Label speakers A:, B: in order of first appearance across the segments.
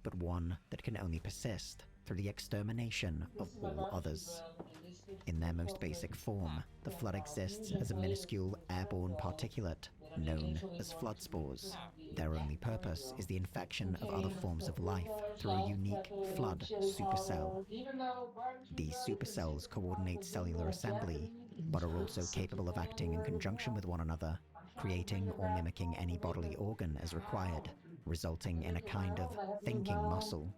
A: but one that can only persist through the extermination of all others. In their most basic form, the flood exists as a minuscule airborne particulate known as flood spores. Their only purpose is the infection of other forms of life through a unique flood supercell. These supercells coordinate cellular assembly, but are also capable of acting in conjunction with one another, creating or mimicking any bodily organ as required, resulting in a kind of thinking muscle.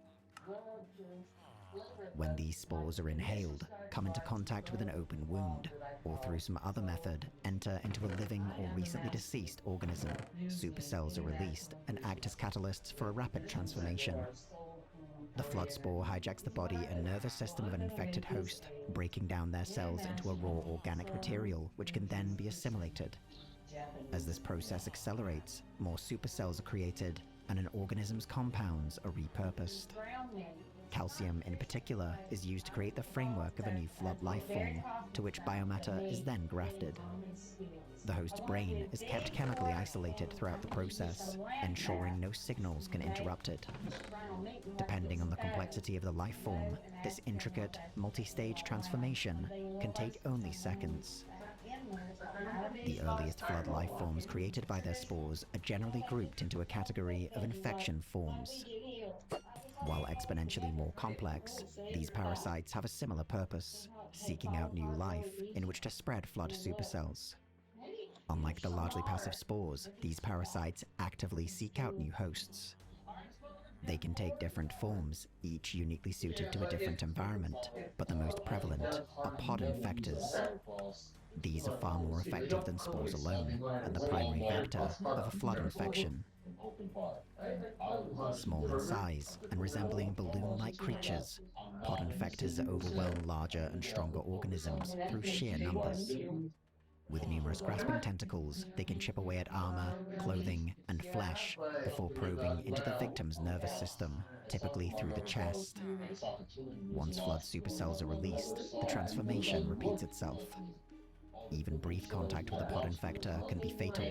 A: When these spores are inhaled, come into contact with an open wound, or through some other method enter into a living or recently deceased organism, supercells are released and act as catalysts for a rapid transformation. The flood spore hijacks the body and nervous system of an infected host, breaking down their cells into a raw organic material which can then be assimilated. As this process accelerates, more supercells are created, and an organism's compounds are repurposed. Calcium, in particular, is used to create the framework of a new flood life form, to which biomatter is then grafted. The host's brain is kept chemically isolated throughout the process, ensuring no signals can interrupt it. Depending on the complexity of the life form, this intricate, multi-stage transformation can take only seconds. The earliest flood life forms created by their spores are generally grouped into a category of infection forms. While exponentially more complex, these parasites have a similar purpose, seeking out new life in which to spread flood supercells. Unlike the largely passive spores, these parasites actively seek out new hosts. They can take different forms, each uniquely suited to a different environment, but the most prevalent are pod infectors. These are far more effective than spores alone, and the primary vector of a flood infection. Small in size and resembling balloon-like creatures, pod infectors overwhelm larger and stronger organisms through sheer numbers. With numerous grasping tentacles, they can chip away at armor, clothing, and flesh before probing into the victim's nervous system, typically through the chest. Once flood supercells are released, the transformation repeats itself. Even brief contact with a pod infector can be fatal.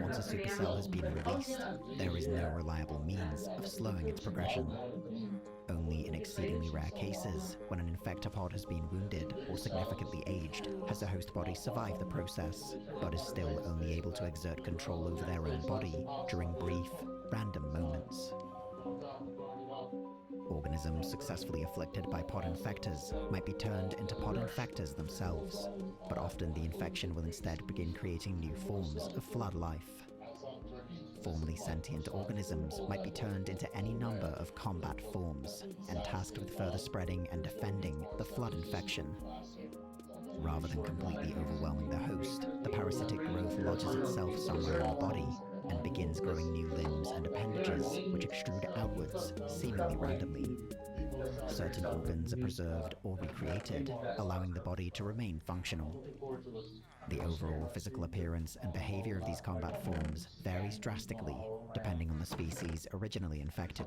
A: Once a supercell has been released, there is no reliable means of slowing its progression. Only in exceedingly rare cases, when an infectopod has been wounded or significantly aged, has the host body survived the process, but is still only able to exert control over their own body during brief, random moments. Organisms successfully afflicted by pod infectors might be turned into pod infectors themselves, but often the infection will instead begin creating new forms of flood life. Formerly sentient organisms might be turned into any number of combat forms, and tasked with further spreading and defending the flood infection. Rather than completely overwhelming the host, the parasitic growth lodges itself somewhere in the body, and begins growing new limbs and appendages which extrude outwards, seemingly randomly. Certain organs are preserved or recreated, allowing the body to remain functional. The overall physical appearance and behavior of these combat forms varies drastically, depending on the species originally infected.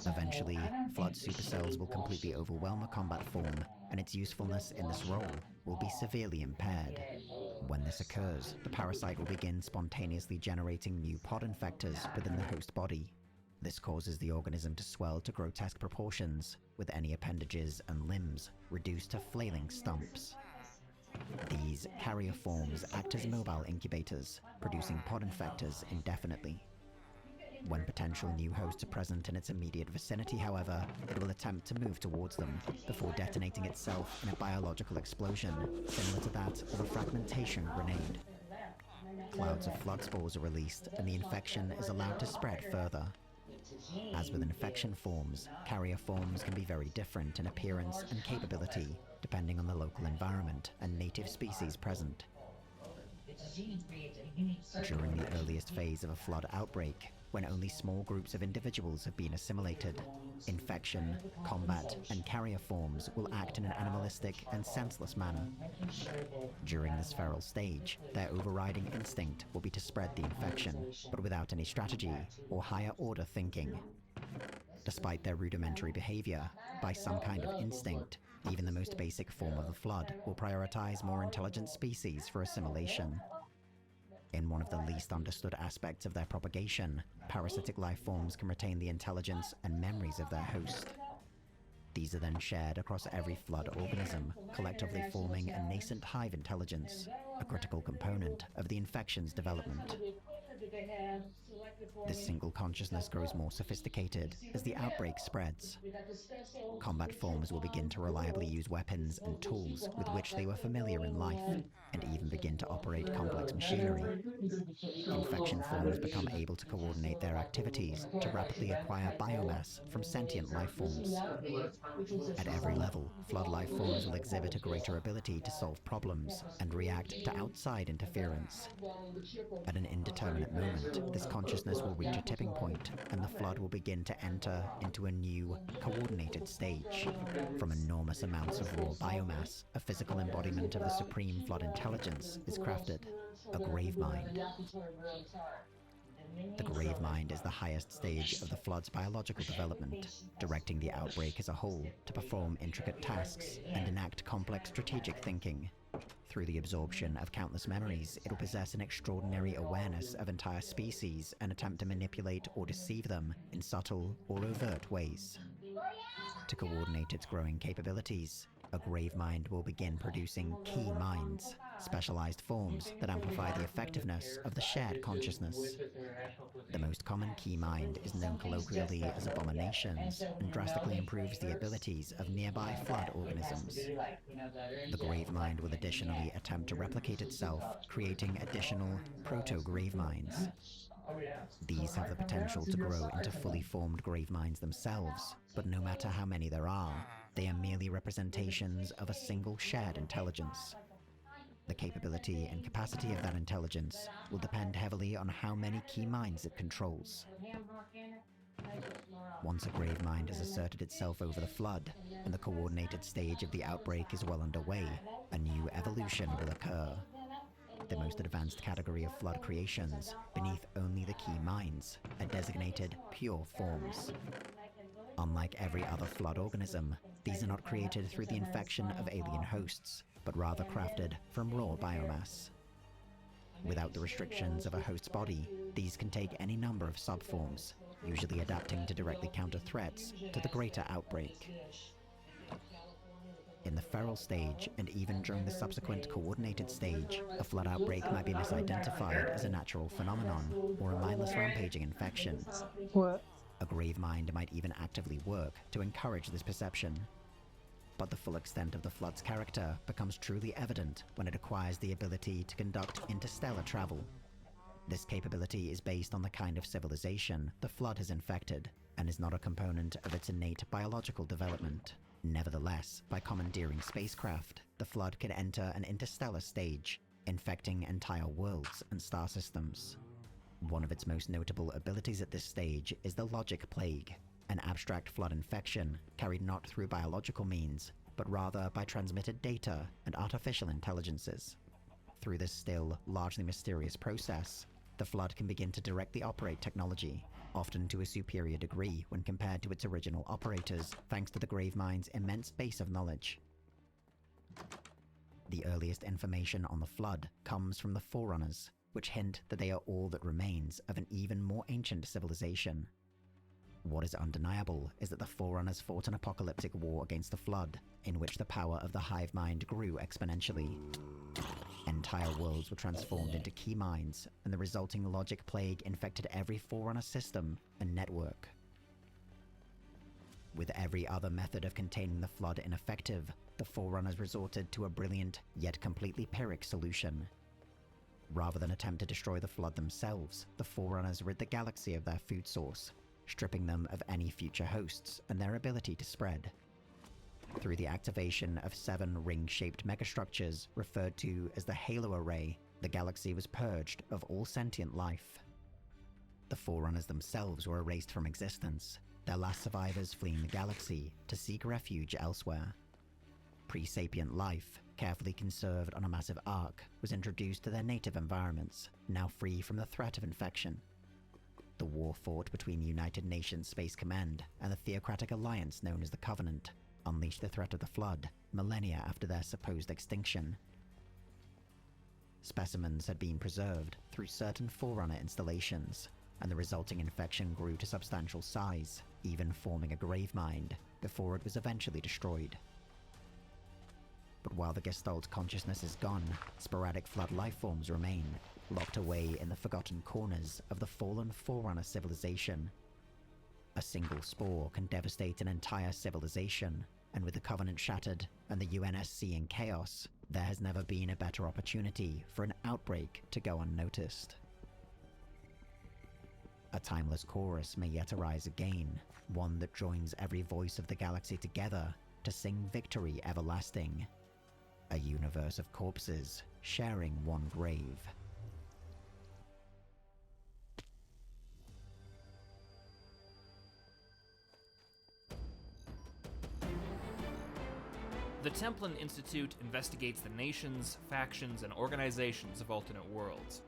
A: Eventually, flood supercells will completely overwhelm a combat form, and its usefulness in this role will be severely impaired. When this occurs, the parasite will begin spontaneously generating new pod infectors within the host body. This causes the organism to swell to grotesque proportions, with any appendages and limbs reduced to flailing stumps. These carrier forms act as mobile incubators, producing pod infectors indefinitely. When potential new hosts are present in its immediate vicinity, however, it will attempt to move towards them, before detonating itself in a biological explosion, similar to that of a fragmentation grenade. Clouds of flood spores are released, and the infection is allowed to spread further. As with infection forms, carrier forms can be very different in appearance and capability, depending on the local environment and native species present. During the earliest phase of a flood outbreak, when only small groups of individuals have been assimilated, infection, combat, and carrier forms will act in an animalistic and senseless manner. During this feral stage, their overriding instinct will be to spread the infection, but without any strategy or higher-order thinking. Despite their rudimentary behavior, by some kind of instinct, even the most basic form of the flood will prioritize more intelligent species for assimilation. In one of the least understood aspects of their propagation, parasitic life forms can retain the intelligence and memories of their host. These are then shared across every flood organism, collectively forming a nascent hive intelligence, a critical component of the infection's development. This single consciousness grows more sophisticated as the outbreak spreads. Combat forms will begin to reliably use weapons and tools with which they were familiar in life, and even begin to operate complex machinery. Infection forms become able to coordinate their activities to rapidly acquire biomass from sentient life forms. At every level, flood life forms will exhibit a greater ability to solve problems and react to outside interference. At an indeterminate moment, this consciousness will reach a tipping point, and the flood will begin to enter into a new, coordinated stage. From enormous amounts of raw biomass, a physical embodiment of the supreme flood intelligence is crafted, a grave mind. The grave mind is the highest stage of the flood's biological development, directing the outbreak as a whole to perform intricate tasks and enact complex strategic thinking. Through the absorption of countless memories, it will possess an extraordinary awareness of entire species and attempt to manipulate or deceive them in subtle or overt ways. To coordinate its growing capabilities, a grave mind will begin producing key minds, specialized forms that amplify the effectiveness of the shared consciousness. The most common key mind is known colloquially as abominations and drastically improves the abilities of nearby flood organisms. The grave mind will additionally attempt to replicate itself, creating additional proto-grave minds. These have the potential to grow into fully formed grave minds themselves, but no matter how many there are, they are merely representations of a single shared intelligence. The capability and capacity of that intelligence will depend heavily on how many key minds it controls. Once a grave mind has asserted itself over the flood, and the coordinated stage of the outbreak is well underway, a new evolution will occur. The most advanced category of flood creations, beneath only the key minds, are designated pure forms. Unlike every other flood organism, these are not created through the infection of alien hosts, but rather crafted from raw biomass. Without the restrictions of a host's body, these can take any number of subforms, usually adapting to directly counter threats to the greater outbreak. In the feral stage, and even during the subsequent coordinated stage, a flood outbreak might be misidentified as a natural phenomenon or a mindless rampaging infection.
B: What?
A: A grave mind might even actively work to encourage this perception. But the full extent of the flood's character becomes truly evident when it acquires the ability to conduct interstellar travel. This capability is based on the kind of civilization the flood has infected, and is not a component of its innate biological development. Nevertheless, by commandeering spacecraft, the flood can enter an interstellar stage, infecting entire worlds and star systems. One of its most notable abilities at this stage is the Logic Plague, an abstract flood infection carried not through biological means, but rather by transmitted data and artificial intelligences. Through this still, largely mysterious process, the flood can begin to directly operate technology, often to a superior degree when compared to its original operators, thanks to the grave mind's immense base of knowledge. The earliest information on the flood comes from the Forerunners, which hint that they are all that remains of an even more ancient civilization. What is undeniable is that the Forerunners fought an apocalyptic war against the flood, in which the power of the hive mind grew exponentially. Entire worlds were transformed into key minds, and the resulting Logic Plague infected every Forerunner system and network. With every other method of containing the flood ineffective, the Forerunners resorted to a brilliant, yet completely Pyrrhic solution. Rather than attempt to destroy the flood themselves, the Forerunners rid the galaxy of their food source, stripping them of any future hosts and their ability to spread. Through the activation of 7 ring-shaped megastructures referred to as the Halo Array, the galaxy was purged of all sentient life. The Forerunners themselves were erased from existence, their last survivors fleeing the galaxy to seek refuge elsewhere. Pre-sapient life, carefully conserved on a massive ark, was introduced to their native environments, now free from the threat of infection. The war fought between the United Nations Space Command and the theocratic alliance known as the Covenant unleashed the threat of the flood, millennia after their supposed extinction. Specimens had been preserved through certain Forerunner installations, and the resulting infection grew to substantial size, even forming a grave mound, before it was eventually destroyed. But while the Gestalt consciousness is gone, sporadic flood lifeforms remain, locked away in the forgotten corners of the fallen Forerunner civilization. A single spore can devastate an entire civilization, and with the Covenant shattered and the UNSC in chaos, there has never been a better opportunity for an outbreak to go unnoticed. A timeless chorus may yet arise again, one that joins every voice of the galaxy together to sing victory everlasting. A universe of corpses sharing one grave.
B: The Templin Institute investigates the nations, factions, and organizations of alternate worlds.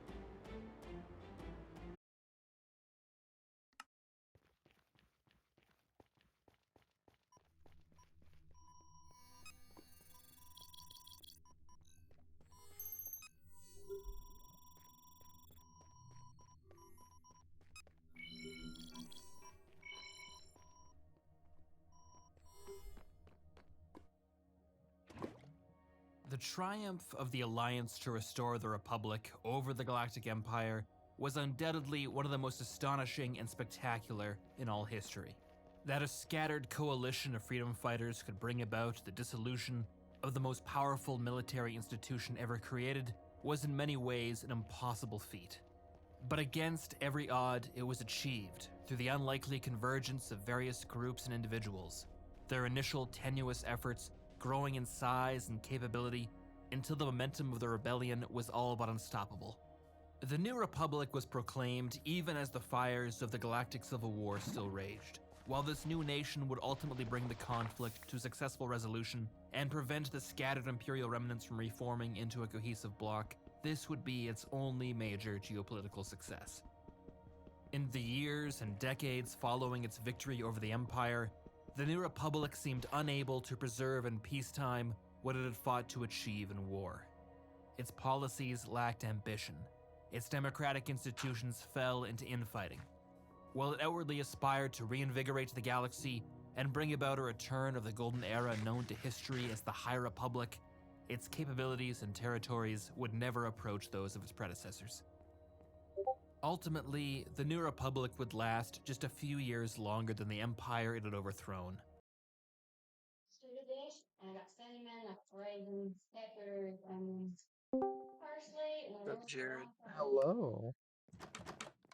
B: The triumph of the Alliance to restore the Republic over the Galactic Empire was undoubtedly one of the most astonishing and spectacular in all history. That a scattered coalition of freedom fighters could bring about the dissolution of the most powerful military institution ever created was in many ways an impossible feat. But against every odd, it was achieved through the unlikely convergence of various groups and individuals, their initial tenuous efforts growing in size and capability until the momentum of the rebellion was all but unstoppable. The New Republic was proclaimed even as the fires of the Galactic Civil War still raged. While this new nation would ultimately bring the conflict to a successful resolution and prevent the scattered Imperial remnants from reforming into a cohesive bloc, this would be its only major geopolitical success. In the years and decades following its victory over the Empire, the New Republic seemed unable to preserve in peacetime what it had fought to achieve in war. Its policies lacked ambition. Its democratic institutions fell into infighting. While it outwardly aspired to reinvigorate the galaxy and bring about a return of the golden era known to history as the High Republic, its capabilities and territories would never approach those of its predecessors. Ultimately, the New Republic would last just a few years longer than the Empire it had overthrown.
C: I got cinnamon, I got raisins, peppers, onions, parsley, and
D: What's up, Jared?
E: Hello.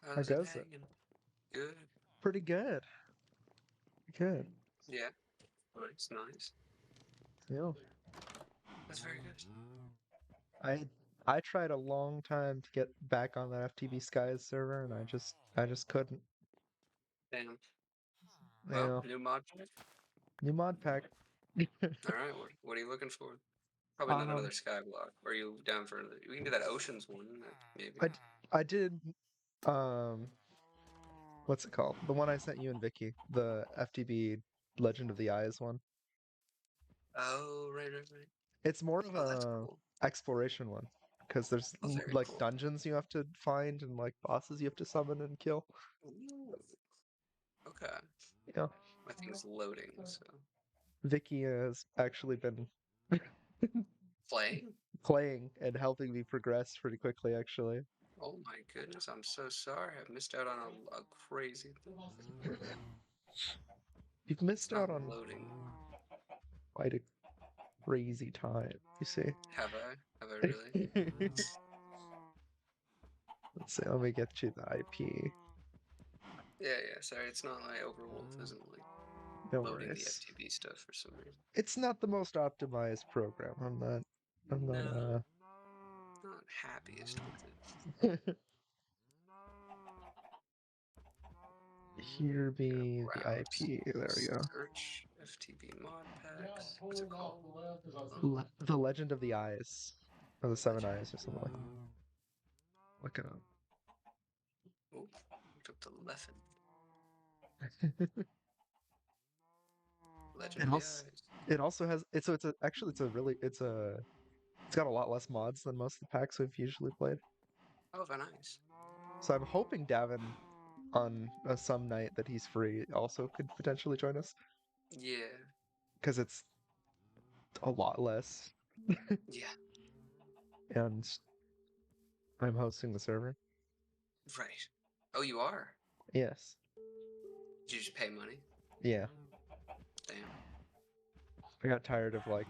E: How
D: How's it
E: goes it?
D: hanging? Good.
E: Pretty good. Good.
D: Yeah. Nice, nice.
E: Yeah.
D: That's very good.
E: I tried a long time to get back on that FTB Skies server, and I just couldn't.
D: Damn.
E: Yeah.
D: Well, new mod pack?
E: New mod pack.
D: Alright, what are you looking for? Probably not another
E: Um,
D: Skyblock. Are you down for another? We can do that Oceans one, maybe.
E: I did what's it called? The one I sent you and Vicky, the FTB Legend of the Eyes one.
D: Oh, right.
E: It's more of
D: Oh, that's
E: a
D: cool.
E: exploration one because there's
D: Oh, very
E: like
D: cool.
E: dungeons you have to find and like bosses you have to summon and kill.
D: Ooh. Okay.
E: Yeah.
D: My thing's loading, so.
E: Vicky has actually been
D: Playing?
E: playing and helping me progress pretty quickly, actually.
D: Oh my goodness, I'm so sorry. I've missed out on a crazy thing.
E: You've
D: It's
E: missed
D: not
E: out on
D: loading.
E: quite a crazy time, you see.
D: Have I? Have I really?
E: Let's see, let me get you the IP.
D: Yeah, sorry, it's not like Overwolf isn't like
E: No
D: loading the
E: worries.
D: FTB stuff for some reason.
E: It's not the most optimized program. I'm not
D: No, not happiest with it.
E: Here be the
D: Browse,
E: IP. There we go.
D: search FTB mod packs. What's it called?
E: The Legend of the Eyes. Or the Seven Eyes or something like that. Look it up.
D: Oh, looked up the Leffen. Legend
E: It
D: of the
E: also
D: Eyes.
E: it also has it's so it's a actually it's a really it's a It's got a lot less mods than most of the packs we've usually played.
D: Oh, very nice.
E: So I'm hoping Davin on some night that he's free also could potentially join us
D: Yeah.
E: because it's a lot less,
D: Yeah.
E: and I'm hosting the server.
D: Right. Oh, you are?
E: Yes.
D: Did you just pay money?
E: Yeah.
D: Damn.
E: I got tired of like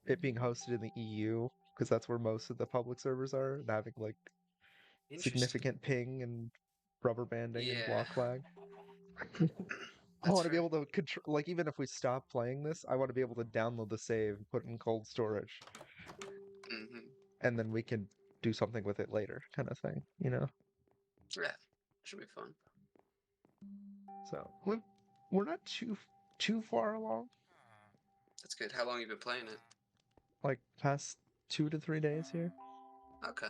E: it being hosted in the EU because that's where most of the public servers are, and having like
D: Interesting.
E: significant ping and rubber banding and
D: Yeah.
E: block lag. I
D: That's
E: want to be
D: fair.
E: able to control, like, even if we stop playing this, I want to be able to download the save, put it in cold storage,
D: Mm-hmm.
E: and then we can do something with it later, kind of thing, you know?
D: Yeah. Should be fun.
E: So we're not too far along,
D: That's good. How long you been playing it?
E: like past 2 to 3 days here.
D: Okay.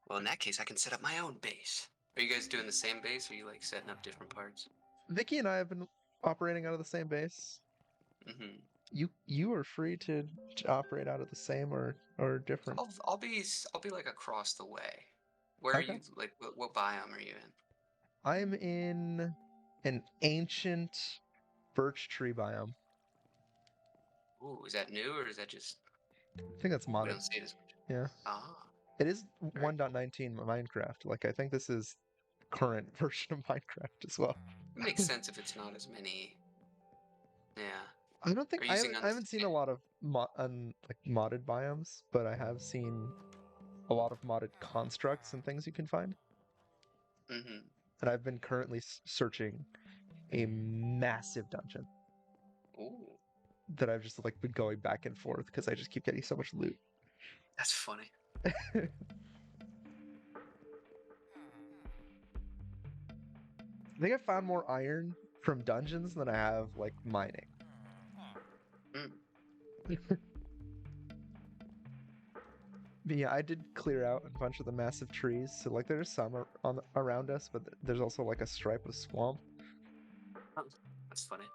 D: Well, in that case, I can set up my own base. Are you guys doing the same base, or are you like setting up different parts?
E: Vicky and I have been operating out of the same base.
D: Mm-hmm.
E: You are free to operate out of the same or different.
D: I'll be like across the way. Where are
E: Okay.
D: you? Like, what biome are you in?
E: I'm in an ancient birch tree biome.
D: Ooh, is that new or is that just
E: I think that's
D: we
E: modded.
D: don't see it as much?
E: Yeah.
D: Ah,
E: It is
D: very cool.
E: 1.19 Minecraft. Like I think this is current version of Minecraft as well.
D: It makes sense if it's not as many. Yeah.
E: I don't think
D: Are you using
E: I haven't seen a lot of like modded biomes, but I have seen a lot of modded constructs and things you can find.
D: Mm-hmm.
E: And I've been currently searching a massive dungeon
D: Ooh,
E: that I've just like been going back and forth because I just keep getting so much loot.
D: that's funny.
E: I think I found more iron from dungeons than I have like mining.
D: Mm.
E: But yeah, I did clear out a bunch of the massive trees. So like there's some around us, but there's also like a stripe of swamp.
D: Oh, that's funny.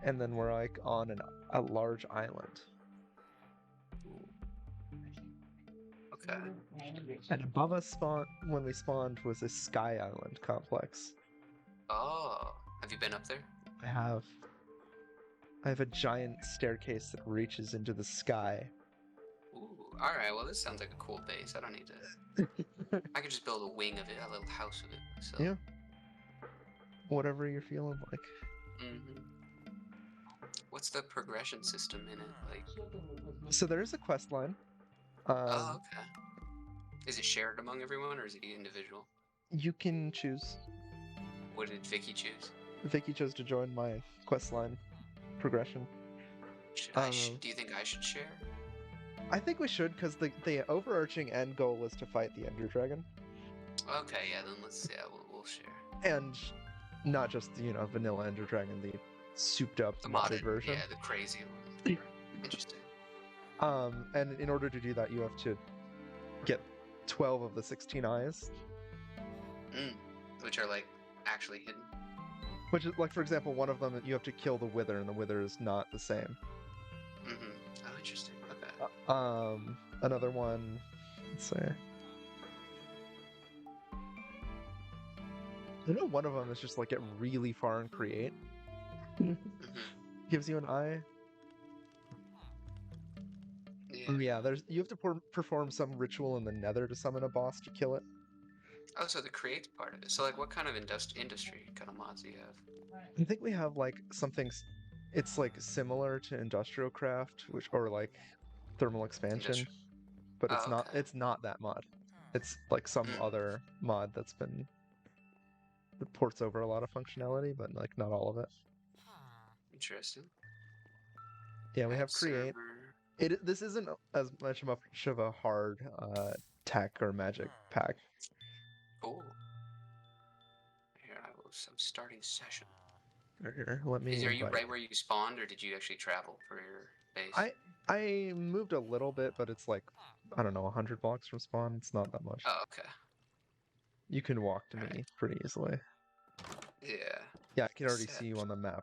E: And then we're like on a large island.
D: Ooh. Okay.
E: And above us when we spawned was a sky island complex.
D: Oh, have you been up there?
E: I have a giant staircase that reaches into the sky.
D: Ooh, all right. Well, this sounds like a cool base. I don't need to. I could just build a wing of it, a little house of it. So.
E: Yeah. Whatever you're feeling like.
D: Mm-hmm. What's the progression system in it like?
E: So there is a quest line.
D: Oh, okay. Is it shared among everyone, or is it individual?
E: You can choose.
D: What did Vicky choose?
E: Vicky chose to join my quest line progression.
D: Do you think I should share?
E: I think we should, because the overarching end goal is to fight the Ender Dragon.
D: Okay, yeah, then we'll share.
E: And not just, vanilla Ender Dragon, the souped up
D: The
E: modded version.
D: Yeah, the crazy one. Interesting.
E: And in order to do that, you have to get 12 of the 16 eyes.
D: Which are like actually hidden.
E: Which is, like, for example, one of them, you have to kill the Wither, and the Wither is not the same.
D: Mm-hmm. Oh, interesting. Okay.
E: Another one, let's see. I know one of them is just like get really far and create.
D: Mm-hmm.
E: Gives you an eye.
D: Yeah.
E: Yeah, you have to perform some ritual in the Nether to summon a boss to kill it.
D: Oh, so the create part of it. So, like, what kind of industry kind of mods do you have?
E: I think we have like something. It's like similar to industrial craft, or like thermal expansion, but it's not.
D: Okay.
E: It's not that mod. It's like some other mod that ports over a lot of functionality, but like not all of it.
D: Interesting.
E: Yeah, we have create. This isn't as much of a hard tech or magic pack.
D: Cool. Here, I'm starting session.
E: Here, let me.
D: Are you right where you spawned, or did you actually travel for your base?
E: I moved a little bit, but it's like, I don't know, 100 blocks from spawn. It's not that much.
D: Oh, okay.
E: You can walk to me pretty easily.
D: Yeah.
E: Yeah, I can already see you on the map.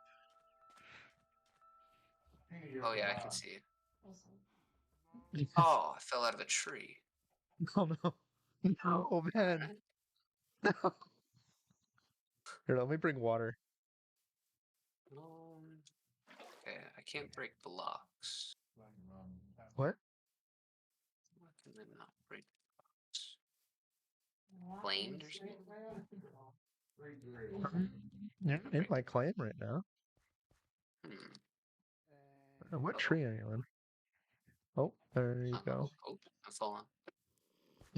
D: Oh yeah, I can see you.
C: Listen.
D: Oh, I fell out of a tree.
E: Oh no. No, man.
D: Alright.
E: No. Here, let me bring water.
D: Okay, I can't break blocks.
E: What?
D: Why can I not break blocks? Flamed or something?
E: You're not in my claim right now. What
D: Uh-oh.
E: tree are you in? Oh, there you go.
D: Oh, I'm falling.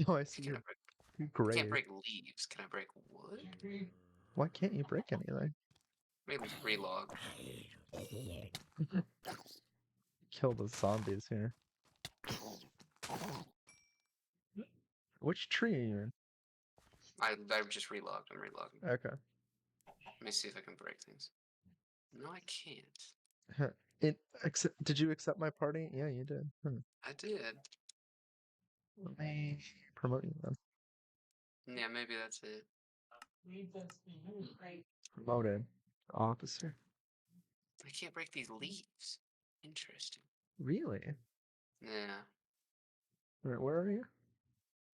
E: Oh, I see
D: Can
E: your
D: I break? I
E: grave.
D: can't break leaves. Can I break wood?
E: Why can't you break anything?
D: Maybe relog.
E: Kill the zombies here. Which tree are you in?
D: I just relogged. I'm relogging.
E: Okay.
D: Let me see if I can break things. No, I can't.
E: Did you accept my party? Yeah, you did.
D: I did.
E: Let me promote you then.
D: Yeah, maybe that's it.
E: Promoted. Officer.
D: I can't break these leaves. Interesting.
E: Really?
D: Yeah,
E: Where are you?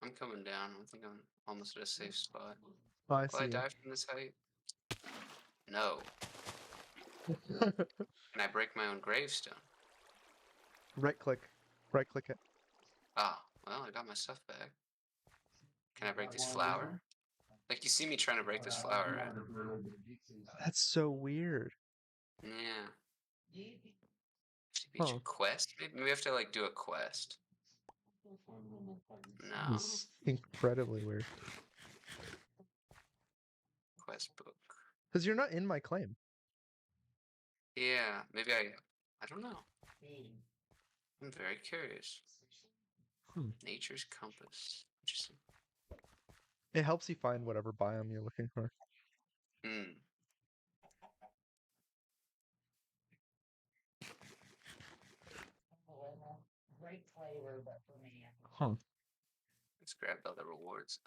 D: I'm coming down. I think I'm almost at a safe spot.
E: Oh, I
D: Will
E: see
D: I
E: you.
D: die from this height? No. Can I break my own gravestone?
E: Right click. Right click it.
D: Ah, well, I got my stuff back. Can I break this flower? Like, you see me trying to break this flower, right?
E: That's so weird.
D: Yeah. Beach
E: Huh.
D: quest? Maybe we have to, like, do a quest. No.
E: It's incredibly weird.
D: Quest book.
E: Because you're not in my claim.
D: Yeah, maybe I don't know. I'm very curious. Nature's compass. Interesting.
E: It helps you find whatever biome you're looking for.
D: Hmm.
E: Huh.
D: Let's grab all the rewards.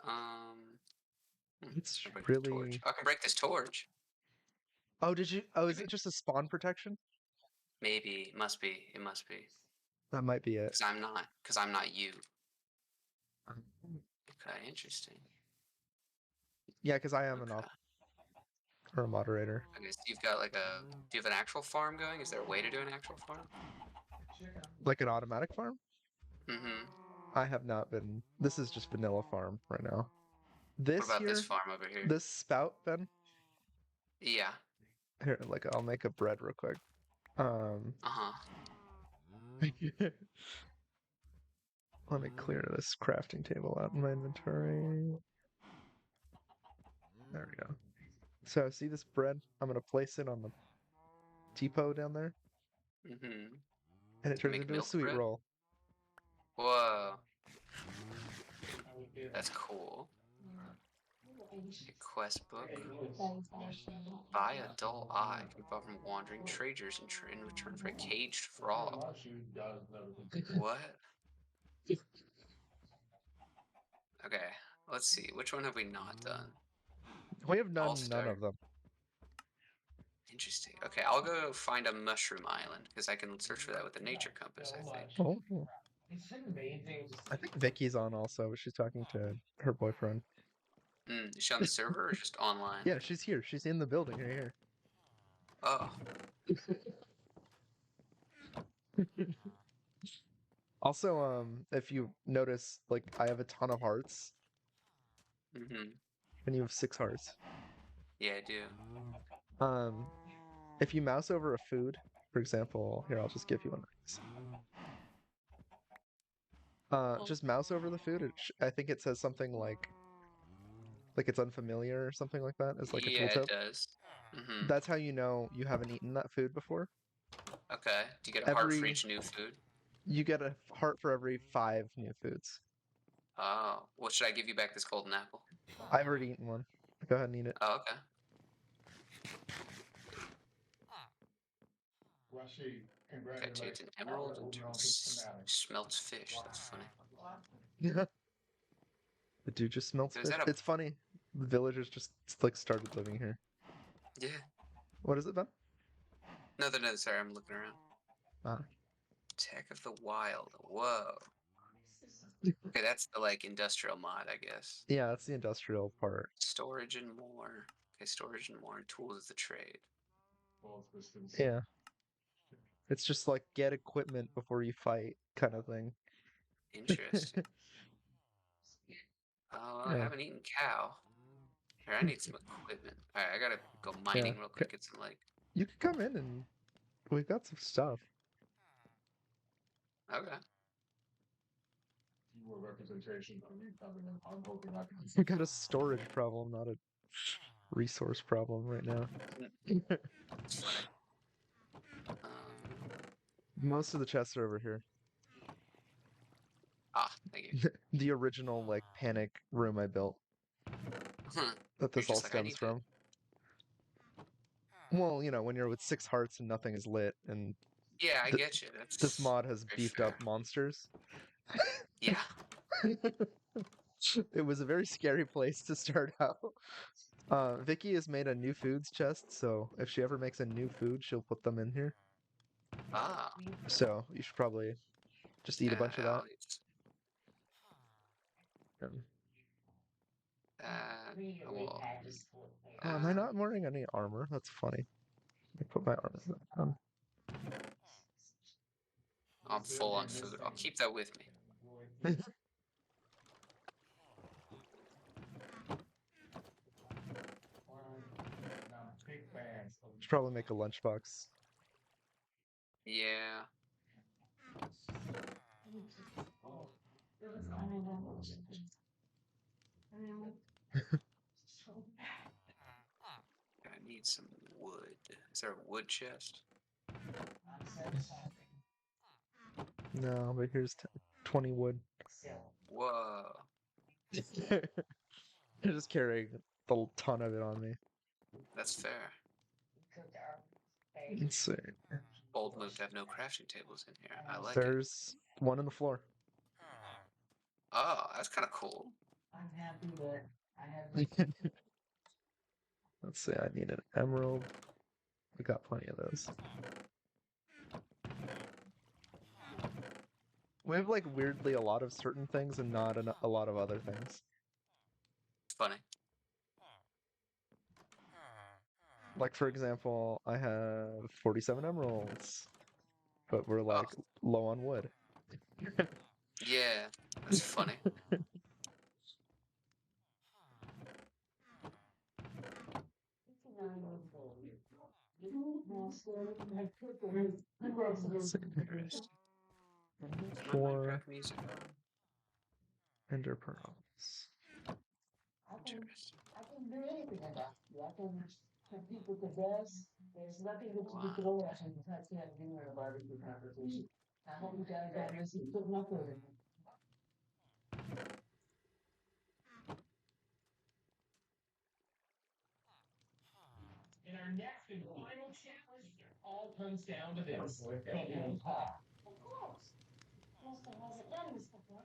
E: It's
D: I'll break this
E: really.
D: torch. I can break this torch.
E: Oh, did you? Oh, is it just a spawn protection?
D: Maybe. It must be. It must be.
E: That might be it.
D: Because I'm not. Because I'm not you. Okay, interesting.
E: Yeah, because I am
D: Okay.
E: or a moderator.
D: Okay, so you've got like a. Do you have an actual farm going? Is there a way to do an actual farm?
E: Like an automatic farm?
D: Mm-hmm.
E: I have not been. This is just vanilla farm right now.
D: What
E: This
D: about
E: here,
D: this farm over here?
E: this spout, Ben.
D: Yeah.
E: Here, like I'll make a bread real quick.
D: Uh-huh.
E: Let me clear this crafting table out in my inventory. There we go. So see this bread? I'm gonna place it on the depot down there,
D: Mm-hmm.
E: and it turns
D: Make
E: into a
D: milk
E: sweet
D: bread?
E: roll.
D: Whoa. That's cool. A quest book. Buy a dull eye can be bought from wandering traders in return for a caged frog. What? Okay, let's see. Which one have we not done?
E: We have none
D: All-Star.
E: of them.
D: Interesting. Okay, I'll go find a mushroom island because I can search for that with the nature compass, I think.
E: Oh. I think Vicky's on also. She's talking to her boyfriend.
D: Is she on the server or just online?
E: Yeah, she's here. She's in the building right here.
D: Oh,
E: Also, if you notice, like I have a ton of hearts,
D: mm-hmm.
E: and you have 6 hearts.
D: Yeah, I do.
E: If you mouse over a food, for example, here I'll just give you one. Just mouse over the food. I think it says something like it's unfamiliar or something like that. It's like a
D: Yeah,
E: tooltip.
D: it does. Mm-hmm.
E: That's how you know you haven't eaten that food before.
D: Okay. Do you get a heart for each new food?
E: You get a heart for every 5 new foods.
D: Oh, well, should I give you back this golden apple?
E: I've already eaten one. Go ahead and eat it.
D: Oh, okay. Okay, so it's an emerald and smelts fish. That's funny.
E: Yeah. The dude just smelts
D: So
E: fish. It's funny. The villagers just like started living here.
D: Yeah.
E: What is it, Ben?
D: No, sorry, I'm looking around. Attack of the Wild. Whoa. Okay, that's the like industrial mod, I guess.
E: Yeah, that's the industrial part.
D: Storage and more. Okay, storage and more. Tools of the trade.
E: Yeah. It's just like get equipment before you fight kind of thing.
D: Interesting. Oh, I
E: Yeah.
D: haven't eaten cow. Here, I need some equipment. Alright, I gotta go mining real quick. Get some like.
E: You can come in and we've got some stuff.
D: Okay.
E: We got a storage problem, not a resource problem right now.
D: It's funny.
E: Most of the chests are over here.
D: Thank you.
E: The original like panic room I built that this all
D: Just like, I
E: stems
D: need
E: from. Well, you know, when you're with 6 hearts and nothing is lit, and
D: Yeah, I get you. That's
E: this mod has
D: very
E: beefed
D: fair.
E: up monsters.
D: Yeah.
E: It was a very scary place to start out. Vicky has made a new foods chest, so if she ever makes a new food, she'll put them in here.
D: Ah.
E: So you should probably just eat a bunch of that.
D: Well,
E: Am I not wearing any armor? That's funny. Let me put my armor on.
D: I'm full on food. I'll keep that with me.
E: Should probably make a lunchbox.
D: Yeah. I need some wood. Is there a wood chest?
E: No, but here's 20 wood.
D: Whoa.
E: I'm just carrying a ton of it on me.
D: That's fair.
E: Let's see.
D: Bold move to have no crafting tables in here. I like
E: There's one on the floor.
D: Oh, that's kind of cool.
E: Let's see, I need an emerald. We got plenty of those. We have like weirdly a lot of certain things and not a lot of other things.
D: It's funny.
E: Like for example, I have 47 emeralds, but we're like low on wood.
D: Yeah, that's funny.
E: Four
D: music.
E: ender pearls.
D: Interesting.
C: I can do anything about you. I can compete with the best. There's nothing that you can go at and I can't do in a barbecue competition. I hope you guys don't miss it. Put my foot in. In our next and final challenge, it all comes down to this. Of course. Most hasn't done this before.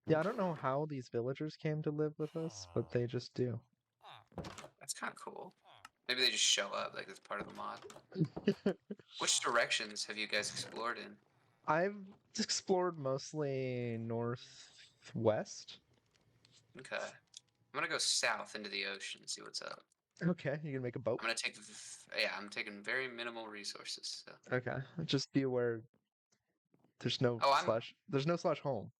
E: Yeah, I don't know how these villagers came to live with us, but they just do.
D: That's kind of cool. Maybe they just show up like it's part of the mod. Which directions have you guys explored in?
E: I've explored mostly northwest.
D: Okay. I'm gonna go south into the ocean and see what's up.
E: Okay, you can make a boat.
D: I'm gonna take, I'm taking very minimal resources. So.
E: Okay, just be aware. There's no There's no slash home.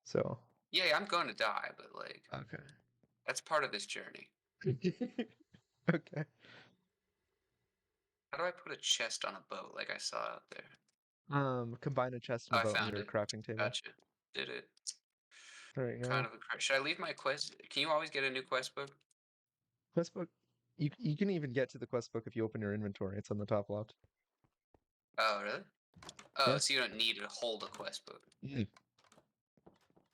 E: So.
D: Yeah, I'm going to die, but like.
E: Okay.
D: That's part of this journey.
E: Okay.
D: How do I put a chest on a boat like I saw out there?
E: Combine a chest and a boat in your crafting table.
D: Gotcha. Did it.
E: There you go.
D: Kind of a should I leave my quest? Can you always get a new quest book?
E: Quest book. You can even get to the quest book if you open your inventory. It's on the top left.
D: Oh really? Oh,
E: Yeah.
D: so you don't need to hold a quest book.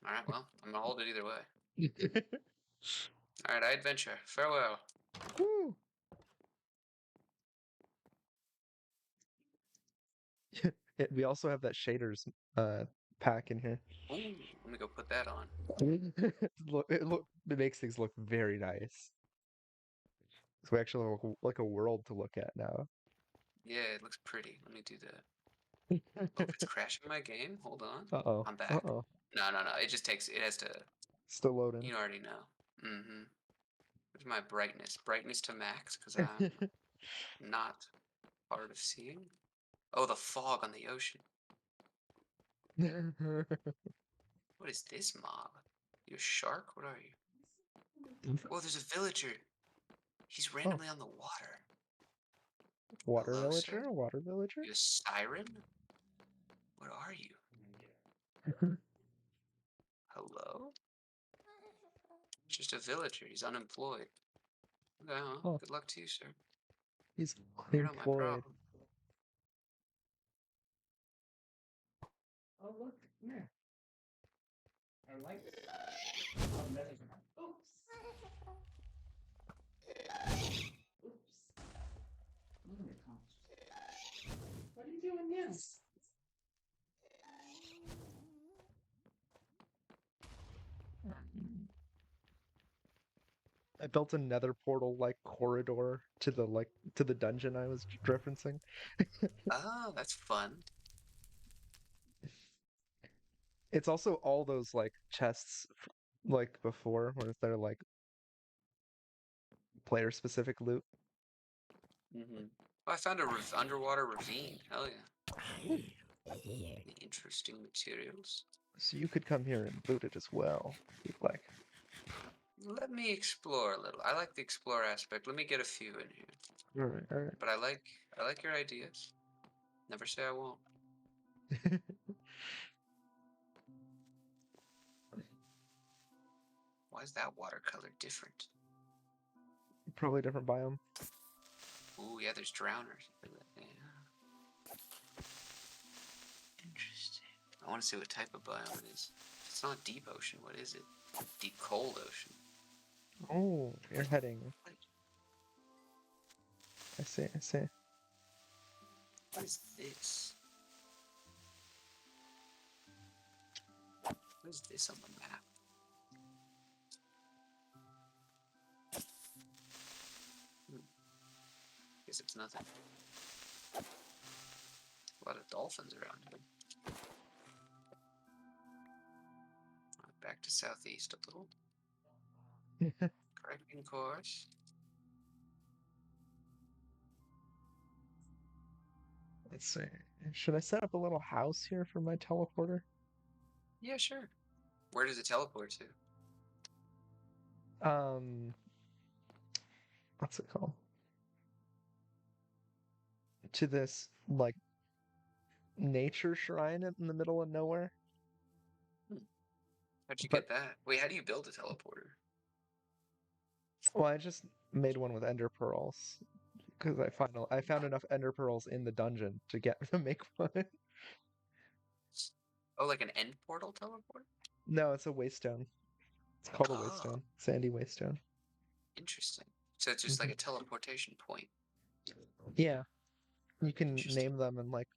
D: All right. Well, I'm gonna hold it either way. All right, I adventure. Farewell.
E: Woo! We also have that shaders pack in here.
D: Ooh, let me go put that on.
E: It makes things look very nice. So we actually have like a world to look at now.
D: Yeah, it looks pretty. Let me do that. Oh, it's crashing my game. Hold on.
E: Uh-oh.
D: I'm back.
E: Uh-oh.
D: No. It just takes. It has to.
E: Still loading.
D: You already know. Mm-hmm. Where's my brightness? Brightness to max, because I'm not hard of seeing. Oh, the fog on the ocean. What is this mob? You a shark? What are you? Oh, there's a villager. He's randomly on the water.
E: Water
D: Hello,
E: villager?
D: sir?
E: Water villager?
D: You a siren? What are you? Hello? Just a villager. He's unemployed. Okay, well,
E: Oh.
D: good luck to you, sir.
E: He's
D: You're not my
E: employed.
D: problem.
C: Oh, look, here. I like it. Oh, that is- Oops. Oops. What are you doing now?
E: I built a nether portal like corridor to the dungeon I was referencing.
D: Oh, that's fun.
E: It's also all those like chests like before where they're like player specific loot.
D: Mm-hmm. Oh, I found a underwater ravine. Hell yeah. Interesting materials.
E: So you could come here and loot it as well, if you'd like.
D: Let me explore a little. I like the explore aspect. Let me get a few in here.
E: Alright.
D: But I like your ideas. Never say I won't. Why is that watercolor different?
E: Probably different biome.
D: Ooh, yeah, there's drowners. Yeah. Interesting. I want to see what type of biome it is. It's not deep ocean. What is it? Deep cold ocean.
E: Oh, you're heading. I see, I see.
D: What is this? What is this on the map? Guess it's nothing. A lot of dolphins around here. Back to southeast a little. Correcting course.
E: Let's see. Should I set up a little house here for my teleporter?
D: Yeah, sure. Where does it teleport to?
E: What's it called? To this like nature shrine in the middle of nowhere.
D: How'd you
E: But-
D: get that? Wait, how do you build a teleporter?
E: Well, I just made one with ender pearls because I found enough ender pearls in the dungeon to make one.
D: Oh, like an end portal teleporter?
E: No, it's a waystone. It's called a
D: Oh.
E: waystone. Sandy waystone.
D: Interesting. So it's just like a teleportation point.
E: Yeah. You can
D: Interesting.
E: name them and like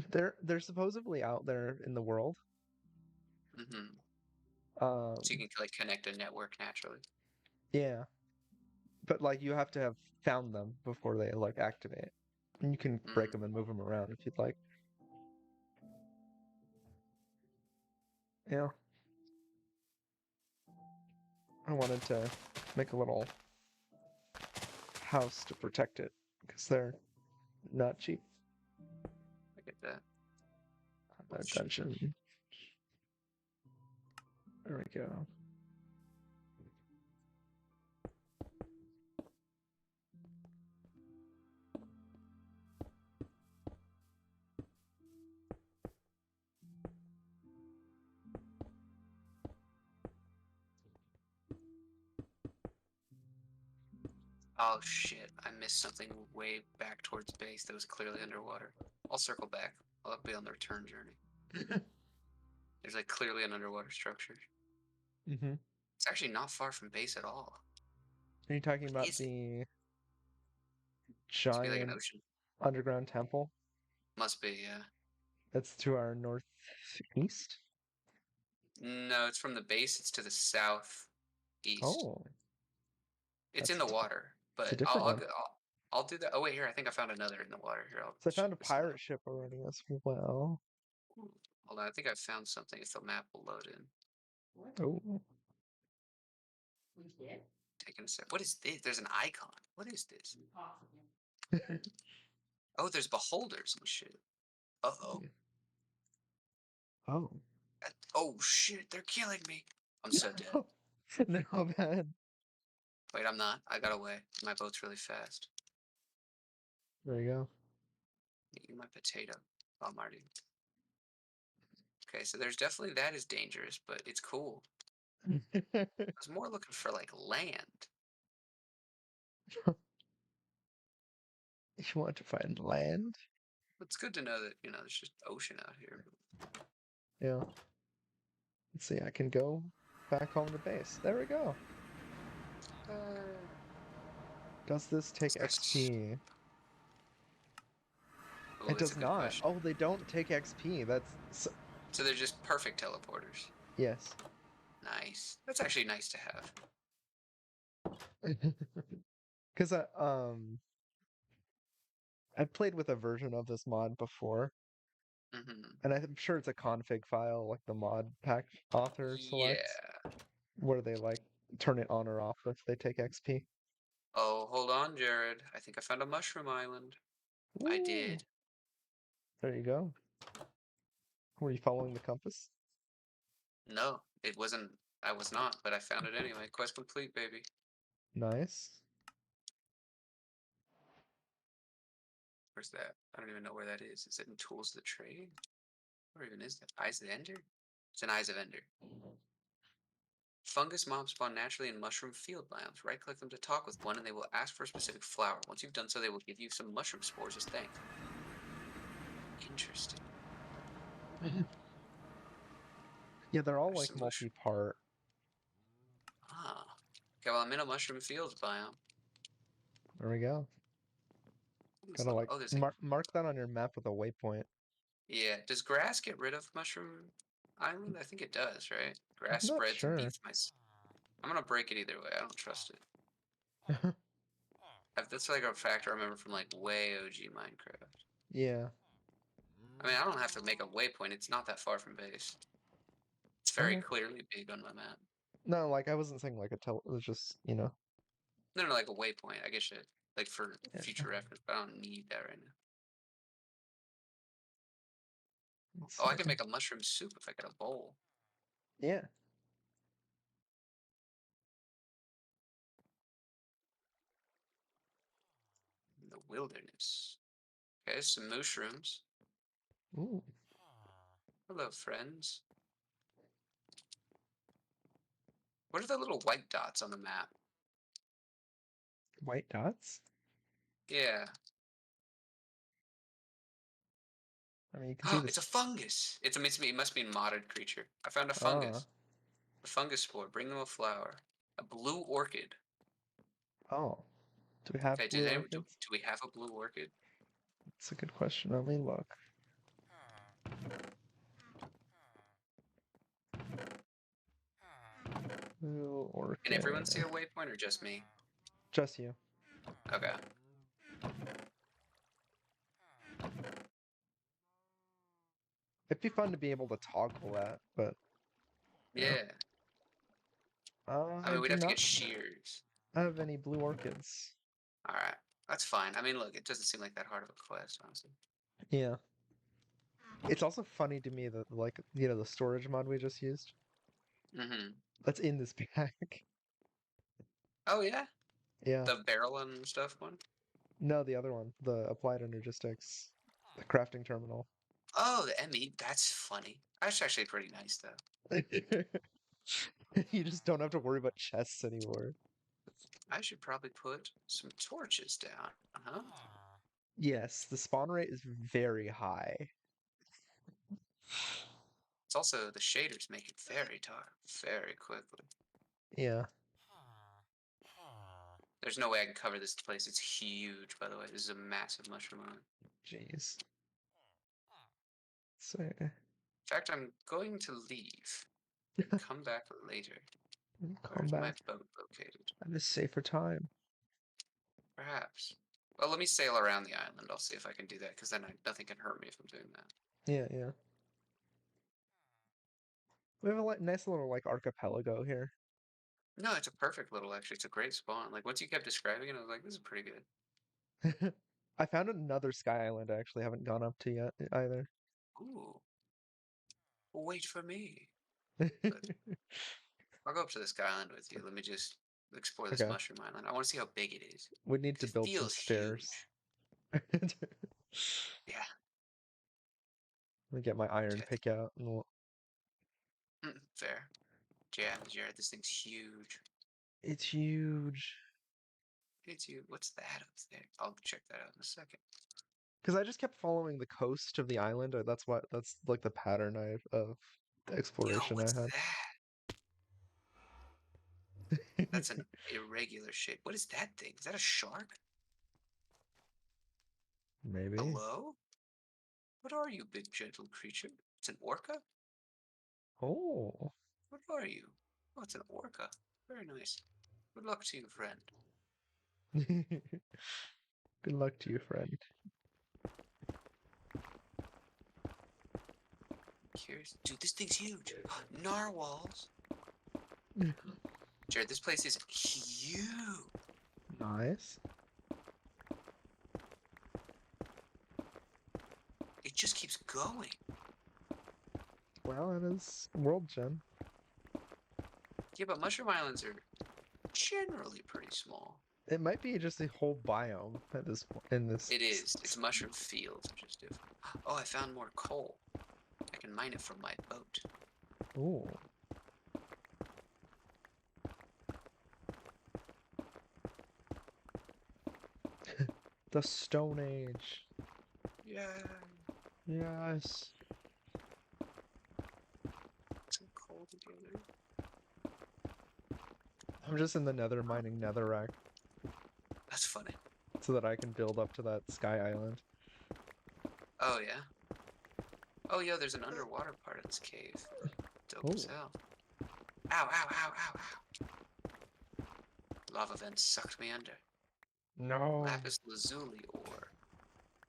E: they're supposedly out there in the world.
D: Mm-hmm.
E: Um
D: So you can like connect a network naturally.
E: yeah. But like you have to have found them before they like activate. And you can break them and move them around if you'd like. Yeah. I wanted to make a little house to protect it because they're not cheap.
D: I get that.
E: Dungeon. There we go.
D: Oh shit, I missed something way back towards base that was clearly underwater. I'll circle back. I'll be on the return journey. There's like clearly an underwater structure.
E: Mm-hmm.
D: It's actually not far from base at all.
E: Are you talking
D: What
E: about
D: is it?
E: the
D: Must be like an
E: giant
D: ocean.
E: underground temple?
D: Must be, yeah.
E: That's to our northeast?
D: No, it's from the base. It's to the southeast.
E: Oh,
D: It's in
E: that's
D: the water,
E: it's a
D: but
E: different one.
D: I'll do that. Oh wait, here I think I found another in the water. Here, I'll
E: So I
D: check
E: found a
D: this out.
E: pirate ship already as well.
D: Hold on, I think I found something. If the map will load in.
E: Oh,
C: We did?
D: Taking a sec. What is this? There's an icon. What is this?
C: Possibly.
D: Oh, there's beholders and shit. Uh-oh.
E: oh,
D: Oh shit, they're killing me. I'm so dead.
E: no, bad.
D: Wait, I'm not. I got away. My boat's really fast.
E: There you
D: Eating my potato. Oh, I'm already. Okay, so there's definitely that is dangerous, but it's cool.
E: go.
D: I was more looking for like land.
E: If you want to find land,
D: It's good to know that, there's just ocean out here.
E: yeah. Let's see, I can go back home to base. There we go. Does this take
D: Yes.
E: XP?
D: Oh,
E: It
D: that's a
E: does
D: good
E: not.
D: question.
E: Oh, they don't take XP. That's
D: So they're just perfect teleporters.
E: yes.
D: Nice. That's actually nice to have.
E: Because I've played with a version of this mod before,
D: Mm-hmm.
E: and I'm sure it's a config file like the mod pack author selects,
D: Yeah.
E: where they like turn it on or off if they take XP.
D: Oh, hold on, Jared. I think I found a mushroom island. I
E: Ooh,
D: did.
E: there you go. Were you following the compass?
D: No, it wasn't. I was not, but I found it anyway. Quest complete, baby.
E: Nice.
D: Where's that? I don't even know where that is. Is it in Tools of the Trade? Where even is that? Eyes of Ender? It's in Eyes of Ender. Fungus mobs spawn naturally in mushroom field biomes. Right-click them to talk with one, and they will ask for a specific flower. Once you've done so, they will give you some mushroom spores as thanks. Interesting.
E: Yeah, they're all
D: There's
E: like
D: some mushroom.
E: multi-part.
D: Ah. Okay, well, I'm in a mushroom fields biome.
E: There we go. Gotta like
D: Oh, there's like,
E: mark that on your map with a waypoint.
D: yeah. Does grass get rid of mushroom island? I think it does, right? Grass
E: I'm not
D: spreads and
E: sure.
D: beats my. I'm gonna break it either way. I don't trust it. That's like a factor I remember from like way OG Minecraft.
E: Yeah.
D: I mean, I don't have to make a waypoint. It's not that far from base. It's very
E: Okay.
D: clearly big on my map.
E: No, like I wasn't saying like it was just,
D: No, like a waypoint. I guess it like for
E: Yeah.
D: future reference, but I don't need that right now.
E: Let's
D: Oh, I
E: see.
D: can make a mushroom soup if I get a bowl.
E: Yeah.
D: In the wilderness. Okay, some mushrooms.
E: Ooh.
D: Hello, friends. What are the little white dots on the map?
E: White dots?
D: Yeah.
E: I mean, you can see
D: It's
E: this.
D: a fungus. It must be a modded creature. I found a
E: Ah.
D: fungus. A fungus spore. Bring them a flower. A blue orchid.
E: Oh. Do we have
D: Okay,
E: blue
D: do
E: orchids?
D: we have a blue orchid?
E: That's a good question. Let me look. Blue
D: Can everyone
E: orchid.
D: see a waypoint or just me?
E: Just you.
D: Okay.
E: It'd be fun to be able to toggle that, but
D: Yeah. I
E: I
D: mean, we'd
E: do
D: have to
E: not
D: get shears.
E: have any blue orchids.
D: All right. That's fine. I mean, look, it doesn't seem like that hard of a quest, honestly.
E: Yeah. It's also funny to me that like, the storage mod we just used,
D: Mm-hmm.
E: that's in this pack.
D: Oh, yeah?
E: Yeah.
D: The barrel and stuff one?
E: No, the other one, the applied energistics, the crafting terminal.
D: Oh, the ME. That's funny. That's actually pretty nice, though.
E: You just don't have to worry about chests anymore.
D: I should probably put some torches down, huh?
E: Yes, the spawn rate is very high.
D: It's also the shaders make it very dark very quickly.
E: Yeah.
D: There's no way I can cover this place. It's huge, by the way. This is a massive mushroom island.
E: Jeez. So,
D: In fact, I'm going to leave. Come back later.
E: come
D: Where's my
E: back
D: boat located?
E: at a safer time.
D: Perhaps. Well, let me sail around the island. I'll see if I can do that, because then nothing can hurt me if I'm doing that.
E: Yeah, yeah. We have a nice little like archipelago here.
D: No, it's a perfect little, actually. It's a great spawn. Like, once you kept describing it, I was like, this is pretty good.
E: I found another sky island I actually haven't gone up to yet either.
D: Ooh. Wait for me. I'll go up to the Sky Island with you. Let me just explore this
E: Okay.
D: mushroom island. I want to see how big it is.
E: We need to
D: It
E: build some
D: feels
E: stairs.
D: huge. Yeah.
E: Let me get my iron
D: Jet.
E: pick out and we'll...
D: Fair. Jared, this thing's huge.
E: It's huge.
D: It's huge. What's that up there? I'll check that out in a second.
E: Because I just kept following the coast of the island. That's like the pattern of exploration
D: Yo, what's
E: I had.
D: that? That's an irregular shape. What is that thing? Is that a shark?
E: Maybe.
D: Hello? What are you, big gentle creature? It's an orca?
E: Oh.
D: What are you? Oh, it's an orca. Very nice. Good luck to you, friend.
E: Good luck to you, friend.
D: Curious. Dude, this thing's huge. Narwhals. Jared, this place is huge.
E: Nice.
D: It just keeps going.
E: Well, it is world gen.
D: Yeah, but mushroom islands are generally pretty small.
E: It might be just a whole biome at this in this.
D: It is. It's mushroom fields, which is different. Oh, I found more coal. I can mine it from my boat.
E: Ooh. The Stone Age.
D: Yeah.
E: Yes.
D: Some coal together.
E: I'm just in the nether mining netherrack
D: That's funny.
E: so that I can build up to that sky island.
D: Oh, yeah. Oh, yeah, there's an underwater part of this cave. Dope as
E: Ooh.
D: hell. Ow, ow, ow, ow, ow. Lava vent sucked me under.
E: No.
D: Lapis lazuli ore.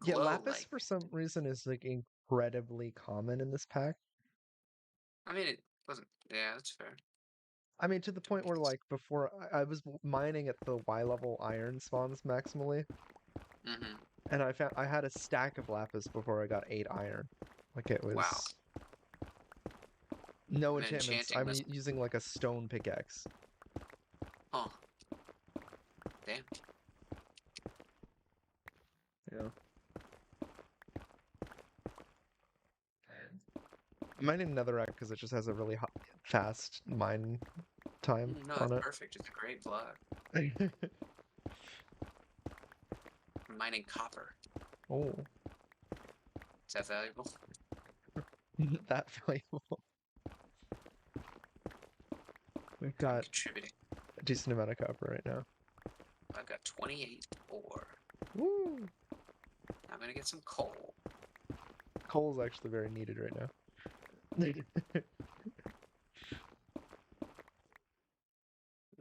E: Yeah,
D: Glow
E: lapis
D: light.
E: for some reason is like incredibly common in this pack.
D: I mean, it wasn't. Yeah, that's fair.
E: I mean, to the point where like before I was mining at the Y level iron spawns maximally,
D: Mm-hmm.
E: and I had a stack of lapis before I got 8 iron. Like it was.
D: Wow.
E: No
D: And
E: enchantments.
D: enchanting
E: I'm
D: must-
E: using like a stone pickaxe.
D: Huh. Damn.
E: Yeah. Mining netherrack because it just has a really fast mine time
D: No,
E: on
D: it's
E: it.
D: perfect. It's a great block. Mining copper.
E: Oh,
D: Is that valuable?
E: that valuable. We've got
D: Contributing.
E: a decent amount of copper right now.
D: I've got 28 ore.
E: Woo!
D: I'm gonna get some coal.
E: Coal is actually very needed right now.
D: Are you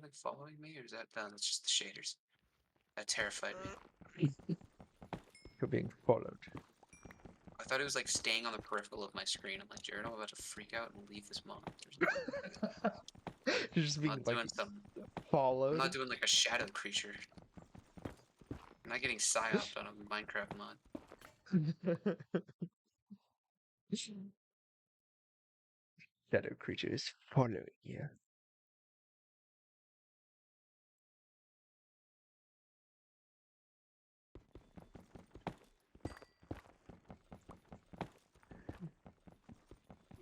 D: like following me, or is that done? It's just the shaders. That terrified me.
E: You're being followed.
D: I thought it was like staying on the peripheral of my screen. I'm like, Jared, I'm about to freak out and leave this moment.
E: You're just
D: I'm
E: being
D: not
E: like
D: doing some. I'm
E: followed.
D: not doing like a shadow creature. I'm not getting psyoped on a Minecraft mod.
E: Shadow creatures following you.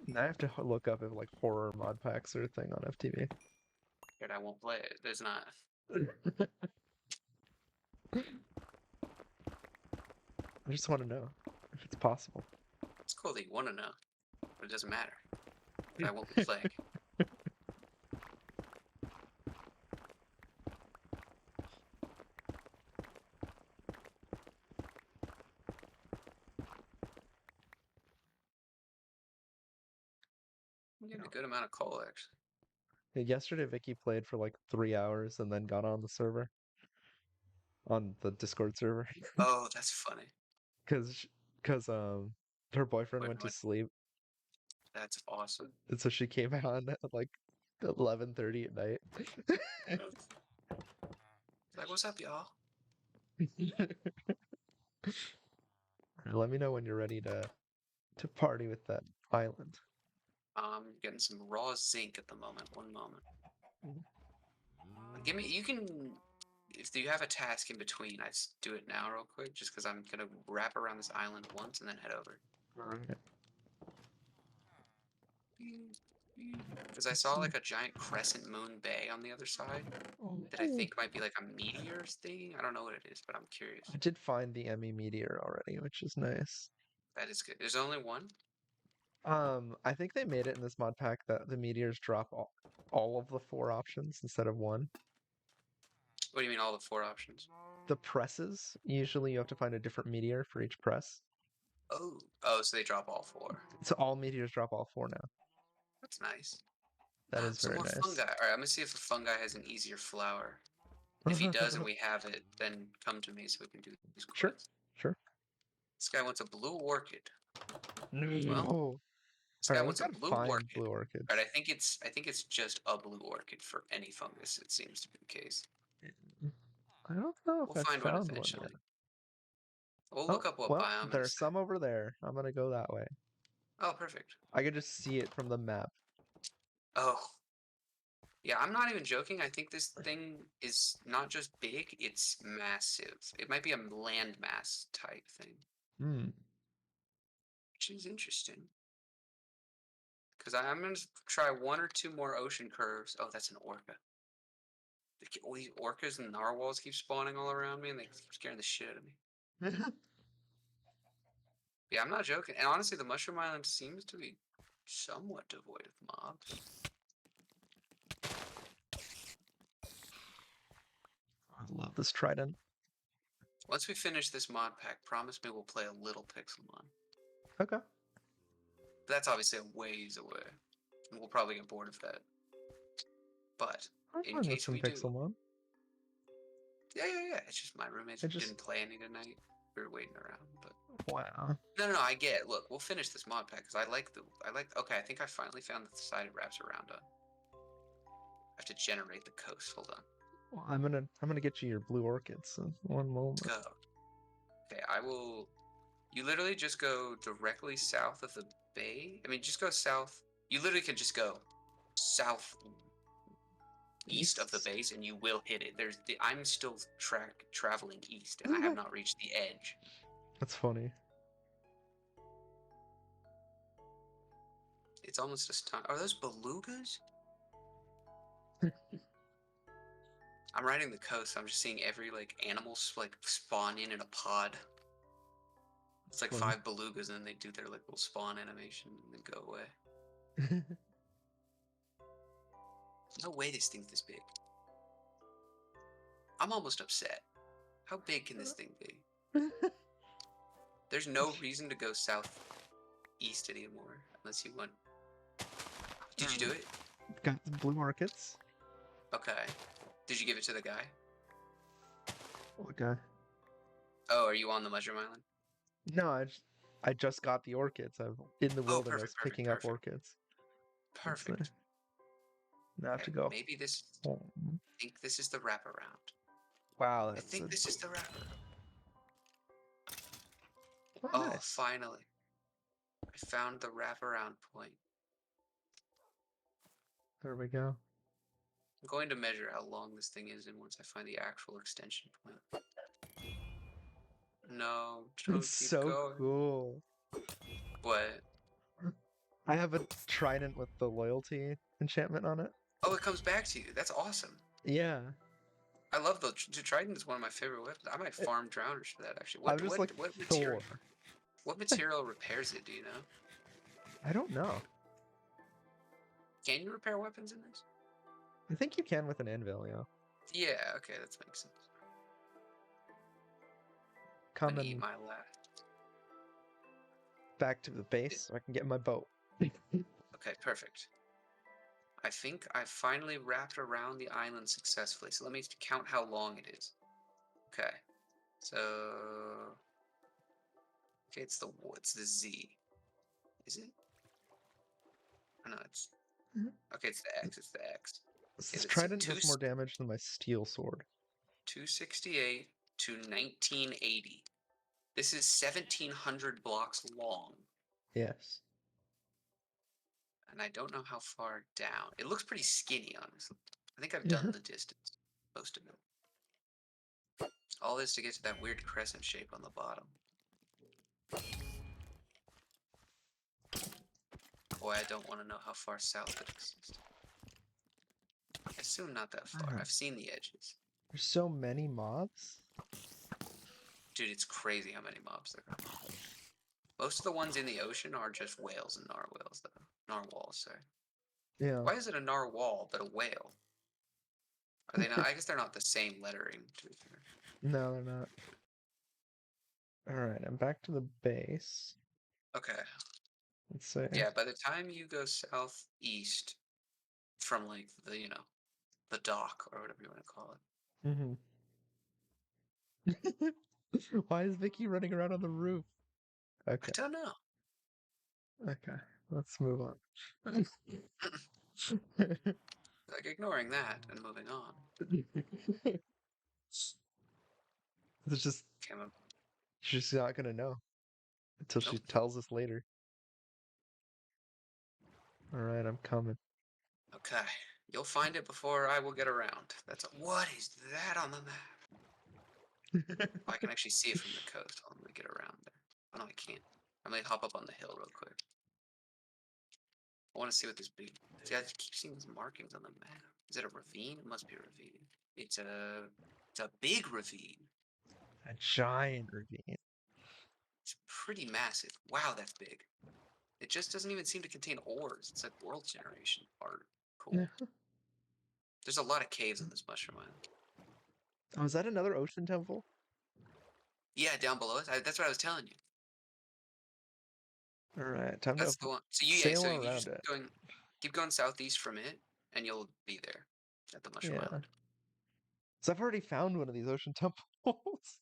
E: Now I have to look up if like horror mod packs are a thing on FTV.
D: Jared, I won't play it. There's not.
E: I just want to know if it's possible.
D: It's cool that you want to know, but it doesn't matter. I won't be playing. You get a good amount of coal, actually.
E: Yeah, yesterday, Vicky played for like 3 hours and then got on the server, on the Discord server,
D: Oh, that's funny.
E: because her boyfriend went to
D: What?
E: sleep,
D: That's awesome.
E: and so she came on at like 11:30 at night.
D: Like, what's up, y'all?
E: Let me know when you're ready to party with that island.
D: Getting some raw zinc at the moment. One moment. Give me. You can. If you have a task in between, I just do it now real quick, just because I'm gonna wrap around this island once and then head over. Because I saw like a giant crescent moon bay on the other side that I think might be like a meteor thing. I don't know what it is, but I'm curious.
E: I did find the Emmy meteor already, which is nice.
D: That is good. There's only one.
E: I think they made it in this mod pack that the meteors drop all of the 4 options instead of one.
D: What do you mean all the 4 options?
E: The presses, usually you have to find a different meteor for each press.
D: Oh, so they drop all 4.
E: So all meteors drop all 4 now.
D: That's nice.
E: That is
D: Some
E: very
D: more
E: nice.
D: fungi. All right, I'm gonna see if a fungi has an easier flower. If he does and we have it, then come to me so we can do these quests.
E: Sure, sure.
D: This guy wants a blue orchid.
E: No.
D: Well, this guy
E: Alright,
D: wants a
E: let's
D: blue
E: find
D: orchid.
E: blue orchids.
D: All right, I think it's just a blue orchid for any fungus. It seems to be the case.
E: I don't know if
D: We'll
E: I
D: find one
E: found
D: eventually.
E: yet.
D: We'll look up what
E: well,
D: biome
E: there's
D: it's in.
E: some over there. I'm gonna go that way.
D: Oh, perfect.
E: I could just see it from the map.
D: Oh. Yeah, I'm not even joking. I think this thing is not just big, it's massive. It might be a landmass type thing,
E: Hmm.
D: which is interesting. Because I'm going to try 1 or 2 more ocean curves. Oh, that's an orca. All these orcas and narwhals keep spawning all around me, and they keep scaring the shit out of me. Yeah, I'm not joking. And honestly, the Mushroom Island seems to be somewhat devoid of mobs.
E: I love this trident.
D: Once we finish this mod pack, promise me we'll play a little Pixelmon.
E: Okay.
D: That's obviously a ways away. And we'll probably get bored of that. But in case we do,
E: Pixelmon.
D: yeah. It's just my roommates didn't play any tonight. We were waiting around, but
E: Wow.
D: no. I get it. Look, we'll finish this mod pack because I like. Okay, I think I finally found the side it wraps around on. I have to generate the coast. Hold on.
E: Well, I'm gonna get you your blue orchids in one moment.
D: Let's go. Okay, I will. You literally just go directly south of the bay. I mean, just go south. You literally can just go south east of the base and you will hit it. I'm still traveling east and I have not reached the edge.
E: That's funny.
D: It's almost a stun. Are those belugas? I'm riding the coast. So I'm just seeing every animal spawn in a pod. It's like
E: Funny.
D: 5 belugas and then they do their little spawn animation and then go away. No way this thing's this big. I'm almost upset. How big can this thing be? There's no reason to go southeast anymore unless you want. Did you do it?
E: Got the blue orchids.
D: Okay. Did you give it to the guy?
E: Okay.
D: Oh, are you on the Mushroom Island?
E: No, I just got the orchids. I'm in the wilderness
D: perfect,
E: picking up orchids.
D: Perfect.
E: Now I have to go.
D: Maybe this.
E: home.
D: I think this is the wraparound.
E: Wow,
D: I think this is the wraparound.
E: Oh,
D: Oh,
E: nice.
D: finally. I found the wraparound point.
E: There we go.
D: I'm going to measure how long this thing is, and once I find the actual extension point. No, don't
E: It's
D: keep
E: so
D: going.
E: cool.
D: What?
E: I have a trident with the loyalty enchantment on it.
D: Oh, it comes back to you. That's awesome.
E: Yeah.
D: I love the trident. Is one of my favorite weapons. I might farm drowners for that actually.
E: I'm just like
D: what
E: Thor.
D: material? What material repairs it? Do you know?
E: I don't know.
D: Can you repair weapons in this?
E: I think you can with an anvil, yeah.
D: Yeah. Okay, that makes sense.
E: Come
D: I'm gonna eat
E: and
D: my last.
E: back to the base so I can get my boat.
D: Okay, perfect. I think I finally wrapped around the island successfully. So let me count how long it is. Okay. So okay, it's the Z. Is it? Oh, no, it's okay. It's the X. It's the X. Okay,
E: This
D: let's see.
E: trident does more damage than my steel sword.
D: 268 to 1980. This is 1,700 blocks long,
E: Yes.
D: and I don't know how far down. It looks pretty skinny, honestly. I think I've done the distance, most of it. All this to get to that weird crescent shape on the bottom. Boy, I don't want to know how far south it exists. I assume not that far. I've seen the edges.
E: There's so many mobs.
D: Dude, it's crazy how many mobs there are. Most of the ones in the ocean are just whales and narwhals, though. Narwhals, sorry.
E: Yeah.
D: Why is it a narwhal but a whale? Are they not? I guess they're not the same lettering, to be fair.
E: No, they're not. Alright, I'm back to the base.
D: Okay.
E: Let's see.
D: Yeah, by the time you go southeast from, like, the, the dock, or whatever you want to call it.
E: Mm-hmm. Why is Vicky running around on the roof? Okay.
D: I don't know.
E: Okay. Let's move on.
D: Like, ignoring that and moving on.
E: It's just
D: Came up.
E: she's not gonna know until she
D: Nope.
E: tells us later. Alright, I'm coming.
D: Okay. You'll find it before I will get around. What is that on the map? Oh, I can actually see it from the coast. Let me get around there. Oh, no, I can't. I'm gonna hop up on the hill real quick. I want to see what this big. See, I keep seeing these markings on the map. Is it a ravine? It must be a ravine. It's a big ravine.
E: A giant ravine.
D: It's pretty massive. Wow, that's big. It just doesn't even seem to contain ores. It's like world generation art. Cool. There's a lot of caves on this mushroom island.
E: Oh, is that another ocean temple?
D: Yeah, down below it. That's what I was telling you.
E: Alright, time
D: That's
E: to
D: the one. So you
E: sail
D: so you
E: around
D: just
E: it.
D: keep going southeast from it, and you'll be there at the mushroom
E: Yeah.
D: island.
E: So I've already found one of these ocean temples.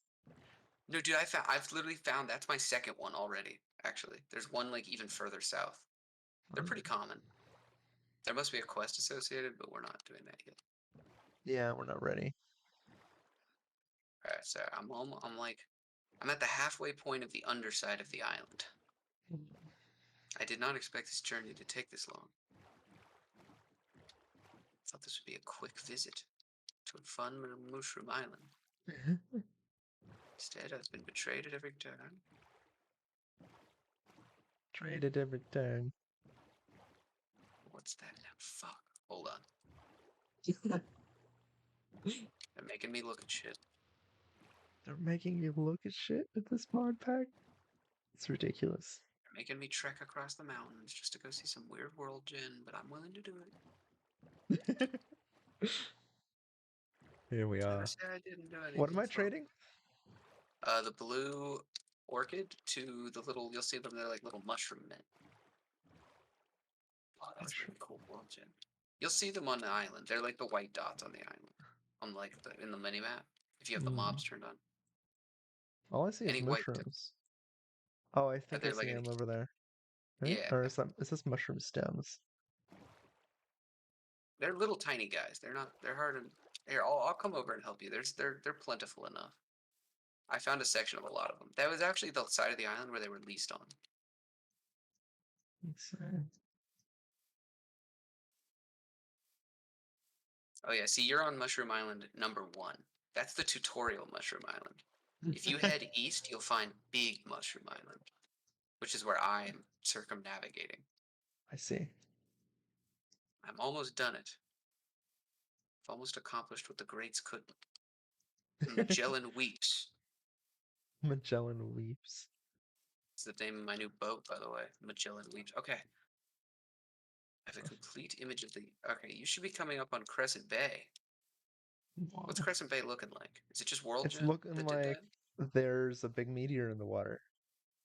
D: No, dude, I've literally found that's my second one already. Actually, there's one like even further south. They're pretty common. There must be a quest associated, but we're not doing that yet.
E: Yeah, we're not ready.
D: All right, so I'm at the halfway point of the underside of the island. I did not expect this journey to take this long. I thought this would be a quick visit to a fun mushroom island. Instead, I've been betrayed at every turn.
E: Traded every turn.
D: What's that now? Fuck. Hold on. They're making me look at shit.
E: They're making you look at shit at this mod pack? It's ridiculous.
D: They're making me trek across the mountains just to go see some weird world gen, but I'm willing to do it.
E: Here we
D: Never
E: are.
D: say I didn't do anything.
E: What am I trading?
D: The blue orchid to the little, you'll see them, they're like little mushroom men. Oh, that's pretty cool world gen. You'll see them on the island. They're like the white dots on the island. On like in the mini map. If you have the mobs turned on.
E: All I see is mushrooms. Oh, I think I see them over there. Right?
D: Yeah.
E: Or is this mushroom stems?
D: They're little tiny guys. They're hard and here, I'll come over and help you. They're plentiful enough. I found a section of a lot of them. That was actually the side of the island where they were least on. Oh yeah, see, you're on Mushroom Island number 1. That's the tutorial Mushroom Island. If you head east, you'll find Big Mushroom Island, which is where I am circumnavigating.
E: I see.
D: I'm almost done it. I've almost accomplished what the greats couldn't. Magellan weeps.
E: Magellan weeps.
D: It's the name of my new boat, by the way. Magellan weeps. Okay. I have a complete image of the. Okay, you should be coming up on Crescent Bay. What's Crescent Bay looking like? Is it just World
E: It's
D: Gen
E: looking
D: that did
E: like
D: that?
E: there's a big meteor in the water.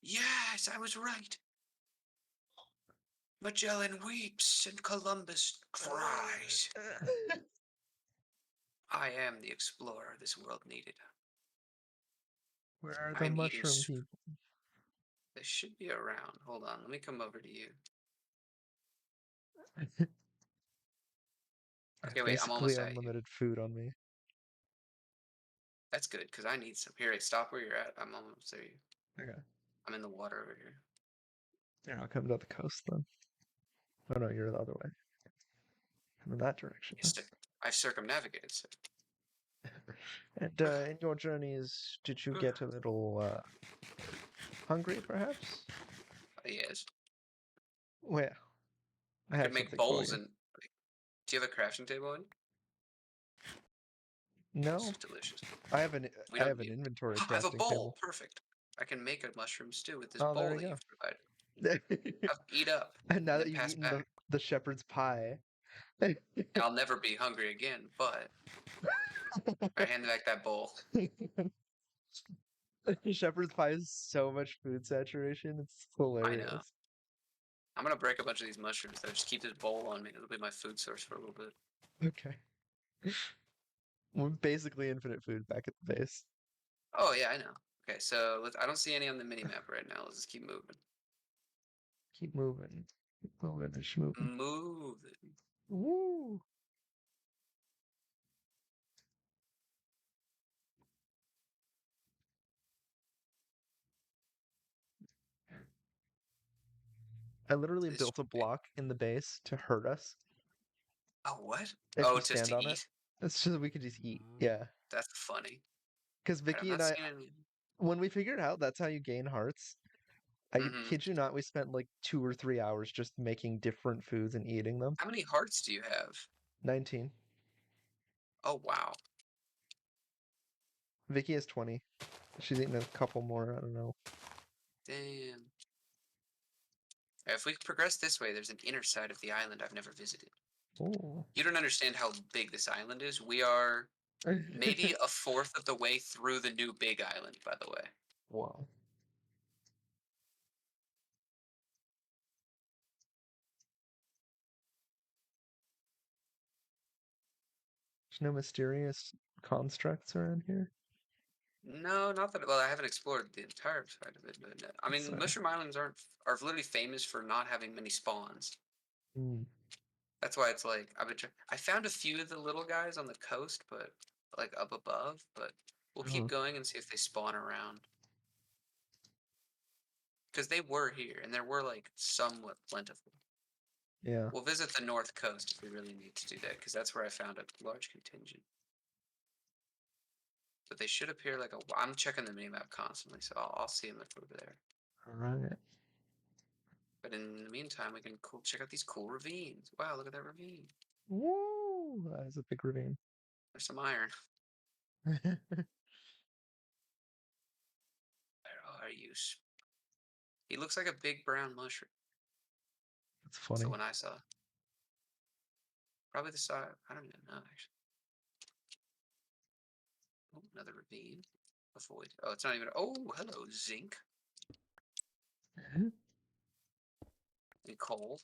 D: Yes, I was right. Magellan weeps and Columbus cries. I am the explorer this world needed.
E: Where are
D: I
E: the
D: am eating.
E: mushroom people?
D: They should be around. Hold on, let me come over to you. Okay, wait, I'm
E: Basically
D: almost at you.
E: unlimited food on me.
D: That's good, because I need some. Here, stop where you're at. I'm almost there.
E: Okay.
D: I'm in the water over here.
E: Yeah, I'll come to the coast then. Oh no, you're the other way. Come in that direction.
D: I've circumnavigated, so.
E: And in your journeys, did you get a little hungry, perhaps?
D: Yes.
E: Well, I
D: I
E: have
D: could make
E: something
D: bowls
E: for you.
D: and. Do you have a crafting table in?
E: No,
D: This is delicious.
E: I have an
D: We
E: I
D: don't
E: have an
D: need.
E: inventory
D: I have a
E: crafting
D: bowl.
E: table.
D: Perfect. I can make a mushroom stew with this
E: Oh,
D: bowl
E: there
D: that
E: we
D: you've provided.
E: go.
D: Eat up
E: And now
D: and
E: that
D: then
E: you've
D: pass
E: eaten
D: back.
E: the shepherd's pie,
D: I'll never be hungry again, but I hand back that bowl.
E: shepherd's pie is so much food saturation. It's
D: I know.
E: hilarious.
D: I'm gonna break a bunch of these mushrooms though. Just keep this bowl on me. It'll be my food source for a little bit.
E: Okay. We're basically infinite food back at the base.
D: Oh yeah, I know. Okay, so I don't see any on the mini map right now. Let's just keep moving.
E: Keep moving. Keep moving and schmoving.
D: Moving.
E: Woo! I literally
D: This
E: built a
D: way.
E: block in the base to hurt us
D: Oh what?
E: if
D: Oh,
E: you
D: just
E: stand
D: to
E: on it.
D: eat.
E: It's just we could just eat. Yeah.
D: That's funny.
E: Because
D: Alright, I'm
E: Vicky and
D: not
E: I,
D: seeing any.
E: when we figured out that's how you gain hearts, I
D: Mm-hmm.
E: kid you not, we spent like 2 or 3 hours just making different foods and eating them.
D: How many hearts do you have?
E: 19.
D: Oh wow.
E: Vicky has 20. She's eaten a couple more. I don't know.
D: Damn. If we progress this way, there's an inner side of the island I've never visited.
E: Oh.
D: You don't understand how big this island is. We are maybe a fourth of the way through the new big island, by the way.
E: Wow. There's no mysterious constructs around here.
D: No, not that. Well, I haven't explored the entire side of it, but I mean,
E: So-
D: Mushroom Islands are literally famous for not having many spawns.
E: Hmm.
D: That's why it's like I found a few of the little guys on the coast, but like up above. But we'll keep going and see if they spawn around. Because they were here, and there were like somewhat plentiful.
E: Yeah.
D: We'll visit the north coast if we really need to do that, because that's where I found a large contingent. But they should appear like a. I'm checking the minimap constantly, so I'll see them if over there.
E: All right.
D: But in the meantime, we can check out these cool ravines. Wow, look at that ravine.
E: Woo! That is a big ravine.
D: There's some iron.
E: That's
D: Where are you? He looks like a big brown mushroom.
E: funny.
D: So when I saw, probably the size. I don't even know actually. Oh, another ravine. Avoid. Oh, it's not even. Oh, hello, zinc and coal.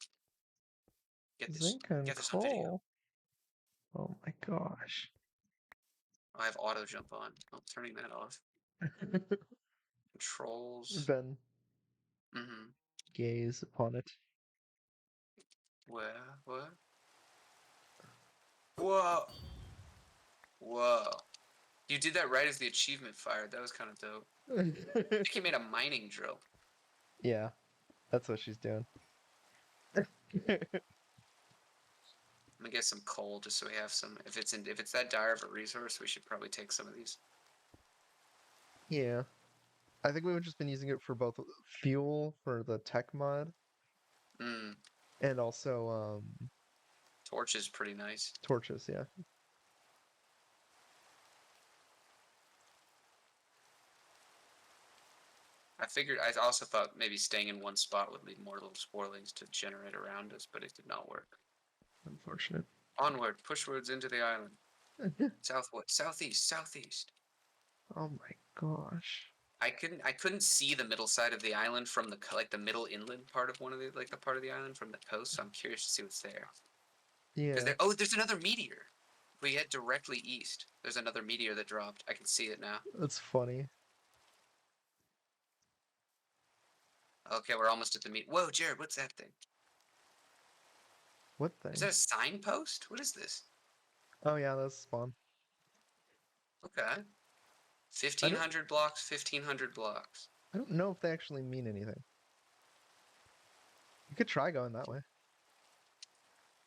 D: Get this.
E: Zinc and
D: Get this on video.
E: coal. Oh my gosh.
D: Oh, I have auto jump on. I'm turning that off. Controls.
E: Ben,
D: Mm-hmm.
E: gaze upon it.
D: Where? What? Whoa. Whoa. You did that right as the achievement fired. That was kind of dope. I think he made a mining drill.
E: Yeah, that's what she's doing.
D: I'm gonna get some coal just so we have some. If it's that dire of a resource, we should probably take some of these.
E: Yeah. I think we've just been using it for both fuel for the tech mod
D: Mm.
E: and also
D: Torch is pretty nice.
E: torches, yeah.
D: I also thought maybe staying in one spot would lead more little sporelings to generate around us, but it did not work.
E: Unfortunate.
D: Onward, pushwards into the island. Southwest, southeast, southeast.
E: Oh my gosh.
D: I couldn't see the middle side of the island from like the middle inland part of one of the like the part of the island from the coast. So I'm curious to see what's there. Because
E: Yeah.
D: there's another meteor. If we head directly east, there's another meteor that dropped. I can see it now.
E: That's funny.
D: Okay, we're almost at the meet. Whoa, Jared, what's that thing?
E: What
D: Is
E: thing?
D: that a signpost? What is this?
E: Oh yeah, that's spawn.
D: Okay. 1,500 blocks, 1,500 blocks.
E: I don't know if they actually mean anything. You could try going that way.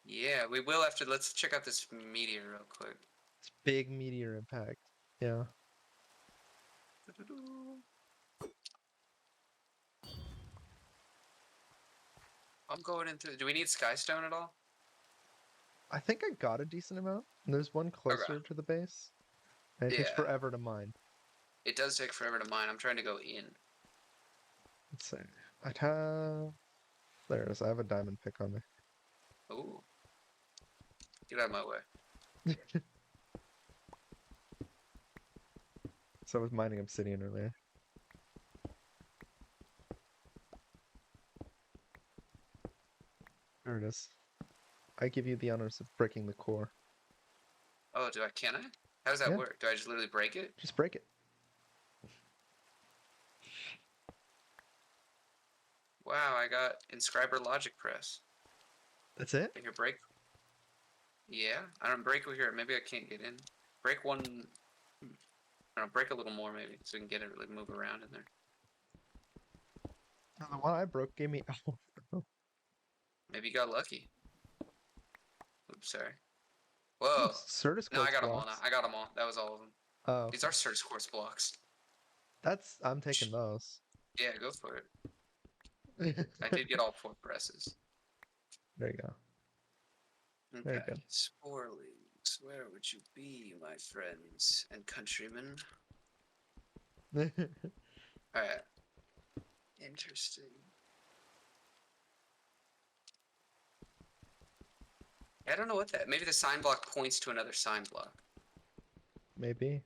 D: Yeah, we will after. Let's check out this meteor real quick.
E: It's big meteor impact. Yeah.
D: I'm going into. Do we need Skystone at all?
E: I think I got a decent amount. There's one closer to the base. And it takes
D: Yeah.
E: forever to mine.
D: It does take forever to mine. I'm trying to go in.
E: Let's see. I have. There it is. I have a diamond pick on me.
D: Ooh. Get out of my way.
E: So I was mining obsidian earlier. There it is. I give you the honors of breaking the core.
D: Oh, can I? How does that
E: Yeah.
D: work? Do I just literally break it?
E: Just break it.
D: Wow, I got Inscriber Logic Press.
E: That's it?
D: Can you break? Yeah, I don't break over here. Maybe I can't get in. Break one. I don't know, break a little more maybe, so we can get it like move around in there.
E: No, the one I broke gave me. Oh,
D: Maybe you got lucky. Oops, sorry. Whoa.
E: Certus
D: No, I got them all
E: blocks.
D: now. I got them all. That was all of them.
E: Oh,
D: These are Certus Quartz blocks.
E: I'm taking those.
D: Yeah, go for it. I did get all 4 presses.
E: There you go.
D: Okay.
E: Very good.
D: Sporelings, where would you be, my friends and countrymen? Alright. Interesting. I don't know what that. Maybe the sign block points to another sign block.
E: Maybe.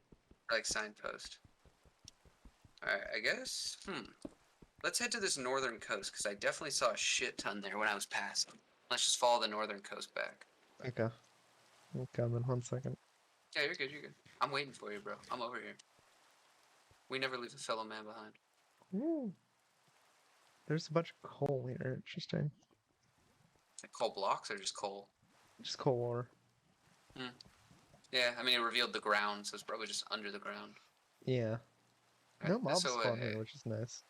D: Like signpost. Alright, I guess. Let's head to this northern coast, because I definitely saw a shit ton there when I was passing. Let's just follow the northern coast back.
E: Okay. I'm coming. 1 second.
D: Yeah, you're good, you're good. I'm waiting for you, bro. I'm over here. We never leave a fellow man behind.
E: Ooh. There's a bunch of coal here. Interesting.
D: Like coal blocks or just coal?
E: Just coal ore.
D: Yeah, I mean, it revealed the ground, so it's probably just under the ground.
E: Yeah. No
D: Right,
E: mobs
D: so,
E: spawn here, which is nice.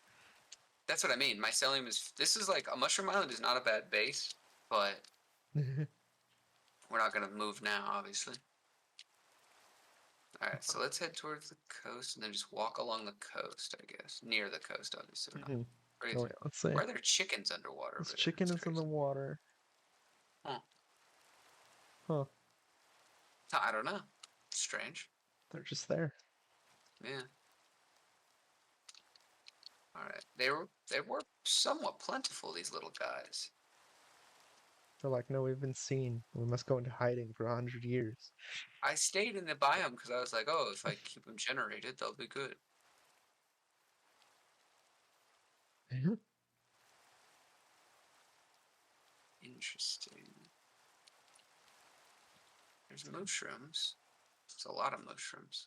D: That's what I mean. Mycelium is. This is like a mushroom island is not a bad base, but we're not gonna move now, obviously. All right, so let's head towards the coast and then just walk along the coast, I guess, near the coast, obviously. We're not crazy.
E: Oh, yeah, let's see.
D: Why are there chickens underwater?
E: This
D: over there?
E: chicken
D: That's
E: is in the
D: crazy.
E: water.
D: Huh.
E: Huh.
D: I don't know. Strange.
E: They're just there.
D: Yeah. All right. They were somewhat plentiful. These little guys.
E: They're like, no, we've been seen. We must go into hiding for 100 years.
D: I stayed in the biome because I was like, oh, if I keep them generated, they'll be good. Interesting. There's mushrooms. There's a lot of mushrooms.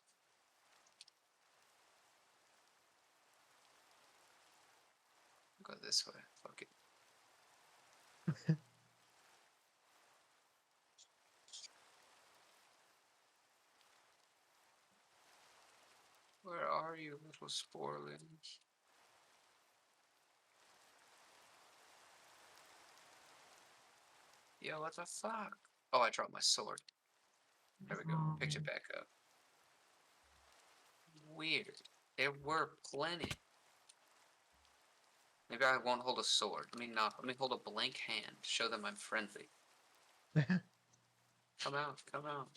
D: Go this way. Fuck it. Where are you, little sporelings? Yo, what the fuck? Oh, I dropped my sword. There we go. Picked it back up. Weird. There were plenty. Maybe I won't hold a sword. Let me hold a blank hand. Show them I'm friendly. Come out, come out.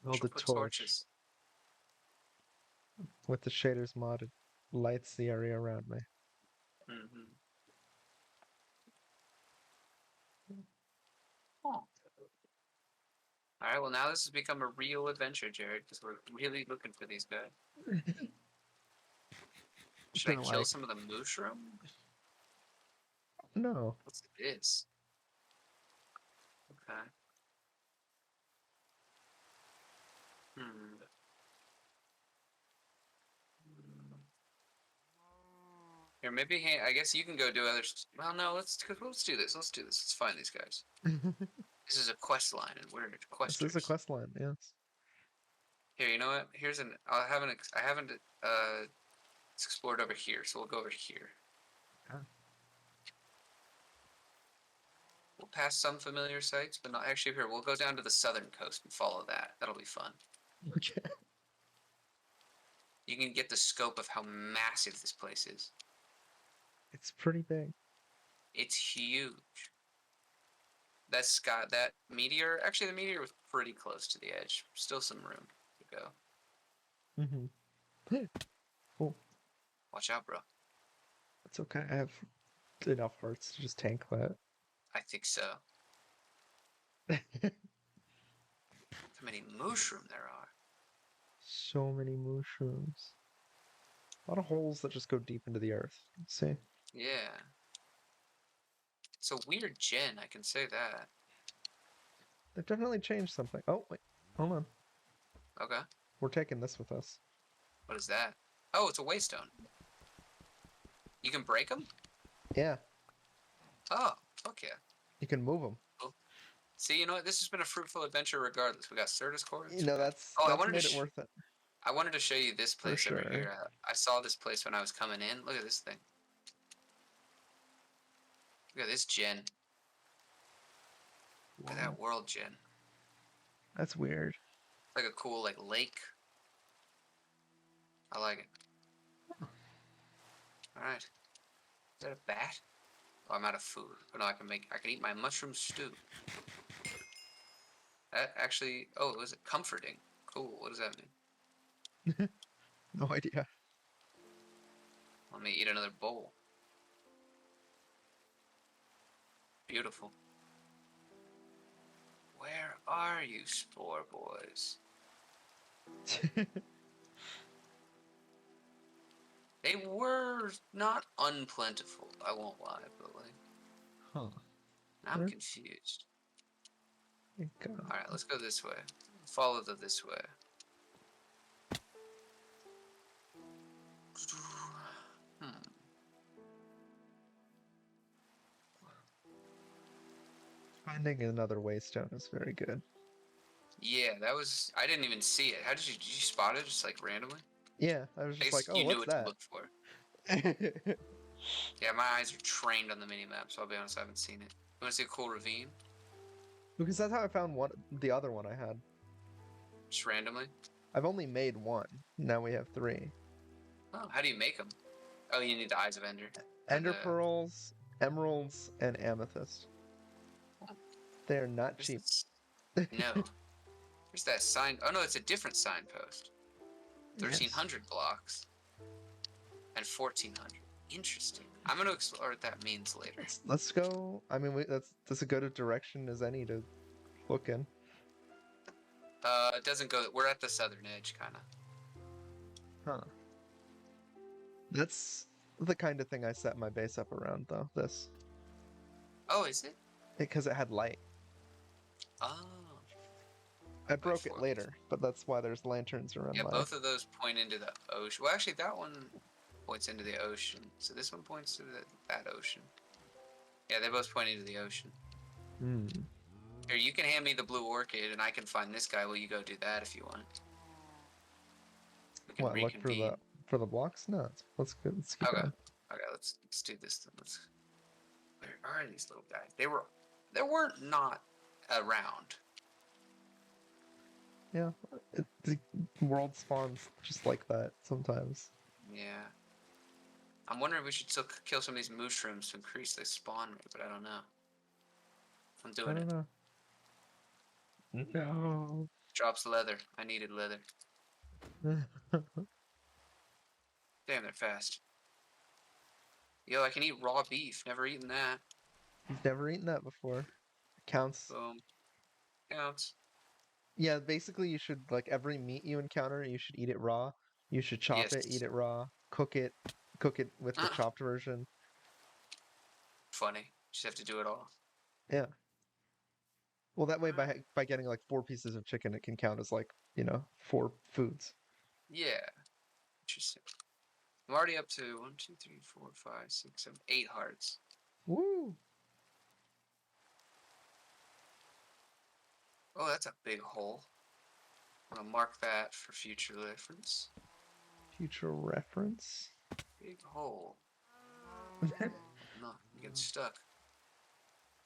E: Hold
D: She'll
E: the
D: put
E: torch.
D: torches.
E: With the shaders modded. Lights the area around me.
D: Mm-hmm. Alright, well now this has become a real adventure, Jared, because we're really looking for these guys. Should I
E: Gonna
D: kill
E: like-
D: some of the mushroom?
E: No.
D: What's this? Okay. Hmm. Here, maybe I guess you can go do other. Well, no. Let's do this. Let's do this. Let's find these guys. This is a quest line, and we're questers.
E: This is a quest line, yes.
D: Here, you know what? Here's an. I haven't explored over here, so we'll go over here.
E: Ah.
D: We'll pass some familiar sites, but not actually here. We'll go down to the southern coast and follow that. That'll be fun.
E: Okay.
D: You can get the scope of how massive this place is.
E: It's pretty big.
D: It's huge. That meteor. Actually, the meteor was pretty close to the edge. Still some room to go.
E: Mm-hmm. Cool.
D: Watch out, bro.
E: It's okay. I have enough hearts to just tank that.
D: I think so. How many mushroom there are?
E: So many mushrooms. A lot of holes that just go deep into the earth. Let's see.
D: Yeah. It's a weird gen, I can say that.
E: They've definitely changed something. Oh, wait. Hold on.
D: Okay.
E: We're taking this with us.
D: What is that? Oh, it's a waystone. You can break them?
E: Yeah.
D: Oh, fuck yeah.
E: You can move them.
D: See, you know what? This has been a fruitful adventure regardless. We got Certus cores.
E: You know, that's
D: Oh, I
E: that's
D: wanted to
E: made it
D: sh-
E: worth it.
D: I wanted to show you this place over
E: sure.
D: here. I saw this place when I was coming in. Look at this thing. Look at this gen. Look at that world gen.
E: That's weird.
D: Like a cool lake. I like it. Alright. Is that a bat? Oh, I'm out of food. But no, I can eat my mushroom stew. That actually, oh, was it comforting? Cool, what does that mean?
E: No idea.
D: Let me eat another bowl. Beautiful. Where are you, spore boys? They were not unplentiful, I won't lie, but
E: Huh.
D: I'm
E: Where?
D: confused.
E: Thank God.
D: Alright, let's go this way. Follow this way. Hmm.
E: Finding another waystone is very good.
D: Yeah, that was. I didn't even see it. Did you spot it just randomly?
E: Yeah, I was
D: I
E: just
D: guess
E: like, oh,
D: you knew
E: what's
D: what to
E: that?
D: look for. Yeah, my eyes are trained on the minimap, so I'll be honest, I haven't seen it. You want to see a cool ravine?
E: Because that's how I found the other one I had.
D: Just randomly?
E: I've only made one. Now we have 3.
D: Oh, how do you make them? Oh, you need the Eyes of Ender.
E: Ender
D: And,
E: pearls, emeralds, and amethyst. They are not
D: where's
E: cheap.
D: this- No. There's that sign. Oh, no, it's a different signpost. 1,300 blocks. And 1,400. Interesting. I'm going to explore what that means later.
E: Let's go. I mean, that's as good a direction as any to look in.
D: It doesn't go. We're at the southern edge, kind of.
E: Huh. That's the kind of thing I set my base up around, though. This.
D: Oh, is it?
E: Because it had light.
D: Oh.
E: I broke it
D: forth.
E: later, but that's why there's lanterns around
D: Yeah,
E: my...
D: both of those point into the ocean. Well, actually, that one points into the ocean. So this one points to that ocean. Yeah, they both point into the ocean.
E: Hmm.
D: Here, you can hand me the blue orchid, and I can find this guy while you go do that if you want. We can
E: What, look
D: reconvene.
E: for the blocks? No, let's keep
D: Okay.
E: going.
D: Okay, let's do this then. Where are these little guys? They weren't not around.
E: Yeah, the world spawns just like that sometimes.
D: Yeah. I'm wondering if we should still kill some of these mushrooms to increase the spawn rate, but I don't know. I'm
E: I
D: doing it.
E: don't know. No.
D: Drops leather. I needed leather. Damn, they're fast. Yo, I can eat raw beef. Never eaten that.
E: You've never eaten that before. Counts.
D: Boom. Counts.
E: Yeah, basically you should, like, every meat you encounter, you should eat it raw. You should chop it,
D: Yes.
E: eat it raw, cook it cook it with the chopped version.
D: Funny. Just have to do it all.
E: Yeah. Well, that way by getting like 4 pieces of chicken, it can count as like, 4 foods.
D: Yeah. Interesting. I'm already up to 1, 2, 3, 4, 5, 6, 7, 8 hearts.
E: Woo!
D: Oh, that's a big hole. I'm gonna mark that for future reference.
E: Future reference.
D: Big hole. No, I'm getting stuck.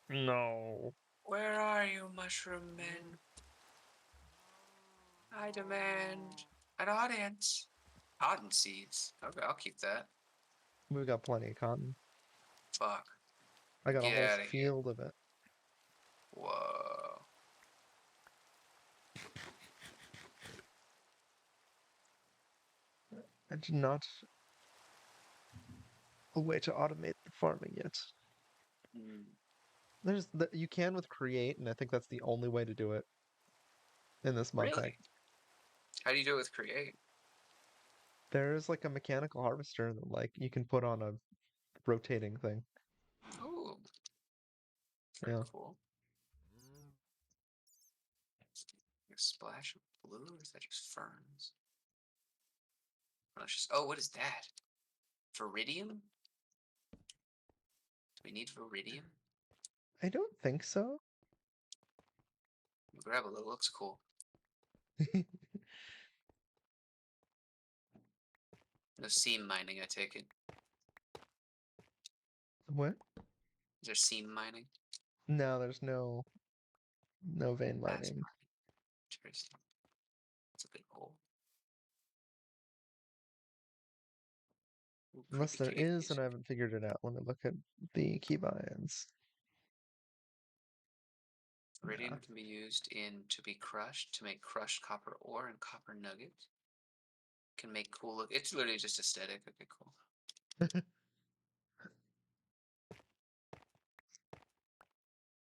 E: No.
D: Where are you, mushroom men? I demand an audience. Cotton seeds. Okay, I'll keep that.
E: We got plenty of cotton.
D: Fuck.
E: I got a
D: Get
E: whole
D: outta here.
E: field of it.
D: Whoa.
E: I did not a way to automate the farming yet.
D: Hmm.
E: You can with create, and I think that's the only way to do it in this mod pack.
D: Really? How do you do it with create?
E: There's like a mechanical harvester that like you can put on a rotating thing.
D: Oh. Very
E: Yeah.
D: cool. A splash of blue, or is that just ferns? Oh, it's just, what is that? Viridium? Do we need viridium?
E: I don't think so.
D: Grab a little, looks cool. No seam mining, I take it.
E: What?
D: Is there seam mining?
E: No, there's no vein
D: That's
E: mining.
D: interesting. That's a big hole. Ooh,
E: Unless there
D: creepy
E: is,
D: cookies.
E: and I haven't figured it out. Let me look at the keybinds.
D: Iridium can be used to be crushed to make crushed copper ore and copper nuggets. Can make cool look. It's literally just aesthetic. Okay, cool.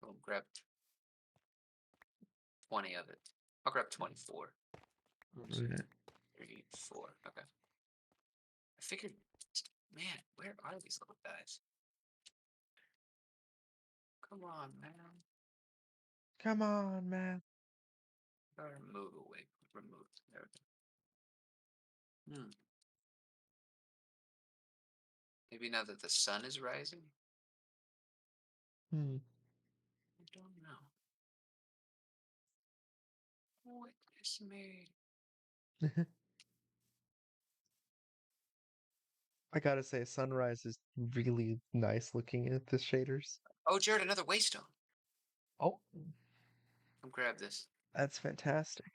D: I'll grab 20 of it. I'll grab 24. 1, 2, 3, 4. Okay. I figured, man, where are these little guys? Come on, man.
E: Come on, man.
D: Gotta move away. Remove. There we go. Maybe now that the sun is rising?
E: Hmm.
D: I don't know. Witness me.
E: I gotta say, sunrise is really nice looking at the shaders.
D: Oh, Jared, another waystone.
E: Oh,
D: Come grab this.
E: that's fantastic.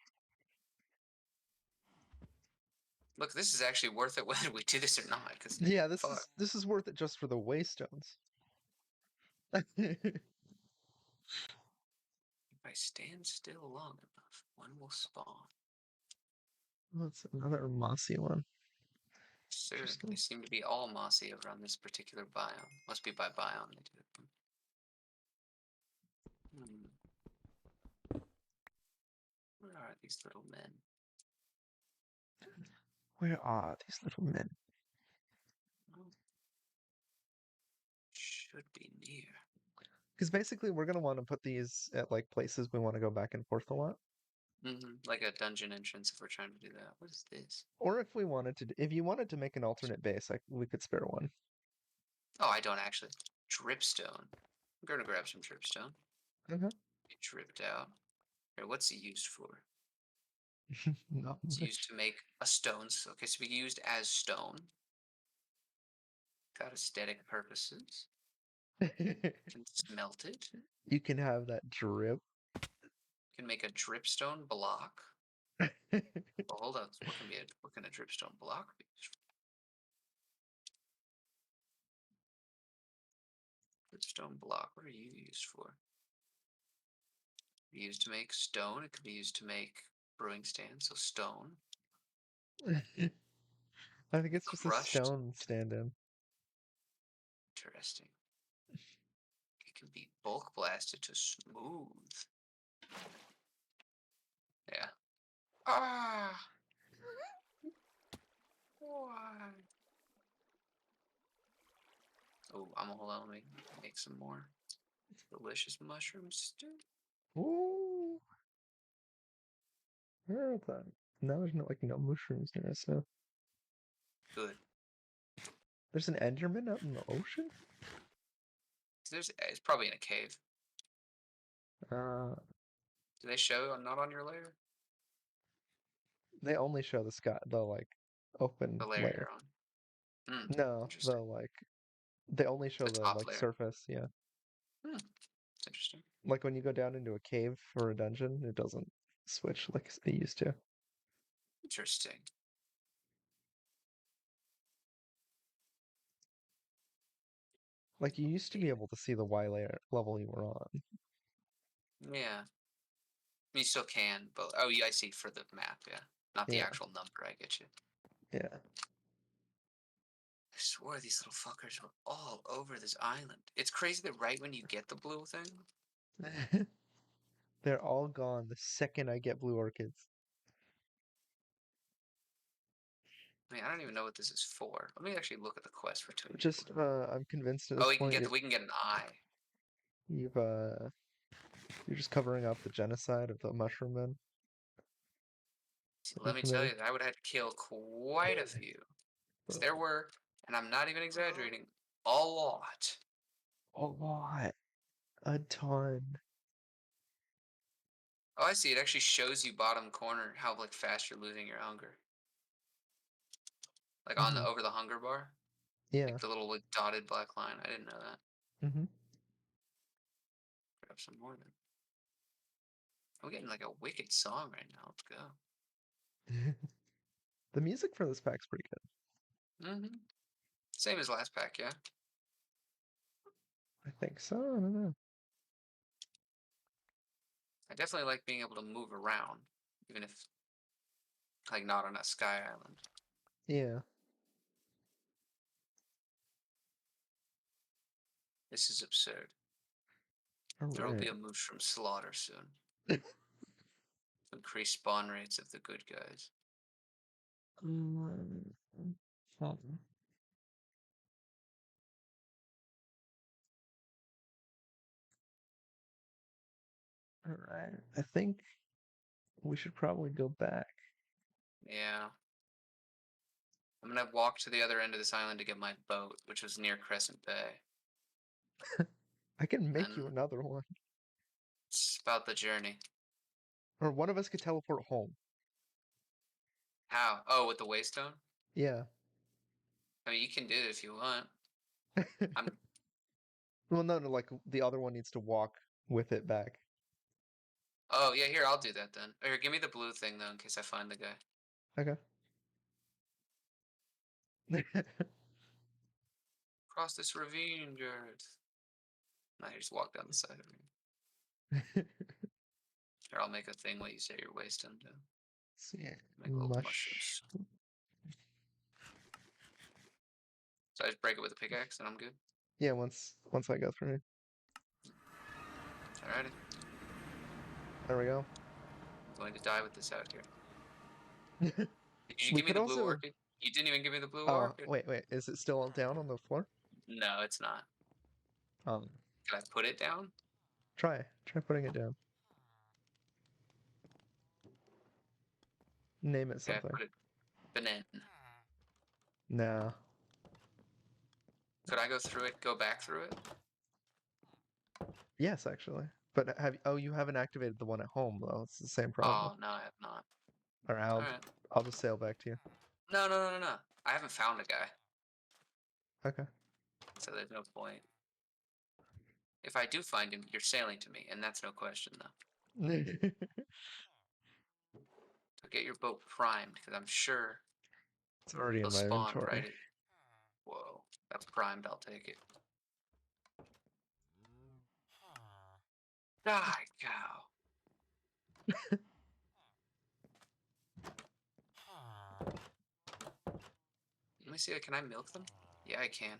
D: Look, this is actually worth it whether we do this or not. Cause
E: Yeah,
D: fuck.
E: this is worth it just for the waystones.
D: If I stand still long enough, one will spawn.
E: That's another mossy one.
D: Sir,
E: Interesting.
D: they seem to be all mossy around this particular biome. Must be by biome they do it. Where are these little men?
E: Where are these little men?
D: Oh. Should be near.
E: Because basically, we're gonna want to put these at like places we want to go back and forth a lot.
D: Like a dungeon entrance if we're trying to do that. What is this?
E: Or if we wanted to, if you wanted to make an alternate base, like we could spare one.
D: Oh, I don't actually. Dripstone. I'm gonna grab some dripstone.
E: Okay.
D: Get dripped out. Okay, what's it used for?
E: Not
D: It's
E: much.
D: used to make a stone. Okay, so we used as stone. Got aesthetic purposes. Can smelt it.
E: You can have that drip.
D: Can make a dripstone block. Well, hold on. What can a dripstone block be? Dripstone block. What are you used for? Used to make stone. It could be used to make brewing stands. So stone.
E: I think it's just a
D: Crushed.
E: stone stand-in.
D: Interesting. It can be bulk blasted to smooth. Yeah. Ah. Why? Oh, I'm gonna let me make some more delicious mushroom stew.
E: Ooh. Where are the? Now there's no mushrooms there, so
D: Good.
E: there's an Enderman out in the ocean.
D: It's probably in a cave.
E: Uh,
D: Do they show not on your layer?
E: they only show the sky, the like open
D: The layer
E: layer.
D: you're on. Hmm.
E: No,
D: Interesting.
E: they only show
D: The
E: the
D: top
E: like
D: layer.
E: surface. Yeah,
D: Hmm. It's interesting.
E: like when you go down into a cave or a dungeon, it doesn't switch like it used to.
D: Interesting.
E: Like you used to be able to see the Y layer level you were on.
D: Yeah. You still can, but oh yeah, I see for the map, yeah. Not the
E: Yeah.
D: actual number, I get you.
E: Yeah.
D: I swear these little fuckers were all over this island. It's crazy that right when you get the blue thing.
E: They're all gone the second I get blue orchids.
D: I mean, I don't even know what this is for. Let me actually look at the quest for Twin.
E: Just I'm convinced at
D: Oh,
E: this point
D: we can get an eye.
E: you're just covering up the genocide of the mushroom men.
D: See, let me tell you, I would have to kill quite a few. 'Cause there were, and I'm not even exaggerating, a lot.
E: A lot. A ton.
D: Oh, I see. It actually shows you bottom corner how like fast you're losing your hunger. Like on the over the hunger bar.
E: Yeah.
D: Like the little like dotted black line. I didn't know that.
E: Mm-hmm.
D: Grab some more then. I'm getting like a wicked song right now. Let's go.
E: The music for this pack's pretty good.
D: Mm-hmm. Same as last pack, yeah.
E: I think so. I don't know.
D: I definitely like being able to move around, even if like not on a sky island.
E: Yeah.
D: This is absurd. There will be a mushroom slaughter soon. Increase spawn rates of the good guys.
E: Alright. I think we should probably go back.
D: Yeah. I'm gonna walk to the other end of this island to get my boat, which was near Crescent Bay.
E: I can make
D: And
E: you another one.
D: it's about the journey.
E: Or one of us could teleport home.
D: How? Oh, with the waystone?
E: Yeah.
D: I mean, you can do it if you want. I'm
E: Well, no, like the other one needs to walk with it back.
D: Oh, yeah, here, I'll do that then. Here, give me the blue thing, though, in case I find the guy.
E: Okay.
D: Cross this ravine, Jared. No, you just walk down the side of me. Here, I'll make a thing while you say your waystone down.
E: See,
D: Make little mushrooms. So I just break it with a pickaxe and I'm good?
E: Yeah, once I go through.
D: Alrighty.
E: There we go.
D: I'm going to die with this out here. Did you
E: We
D: give me
E: could
D: the blue
E: also-
D: orchid? You didn't even give me the blue
E: Oh,
D: orchid?
E: wait. Is it still down on the floor?
D: No, it's not.
E: Can
D: I put it down?
E: Try putting it down. Name it
D: Okay,
E: something.
D: I put it. Banana.
E: No.
D: Could I go through it, go back through it?
E: Yes, actually. But you haven't activated the one at home though. It's the same problem.
D: Oh, no, I have not.
E: All right,
D: Alright.
E: I'll just sail back to you.
D: No. I haven't found a guy.
E: Okay.
D: So there's no point. If I do find him, you're sailing to me, and that's no question, though. So get your boat primed, because I'm sure
E: It's already
D: they'll
E: in my
D: spawn
E: inventory.
D: right. Whoa, that's primed. I'll take it. Die, cow. Let me see. Can I milk them? Yeah, I can.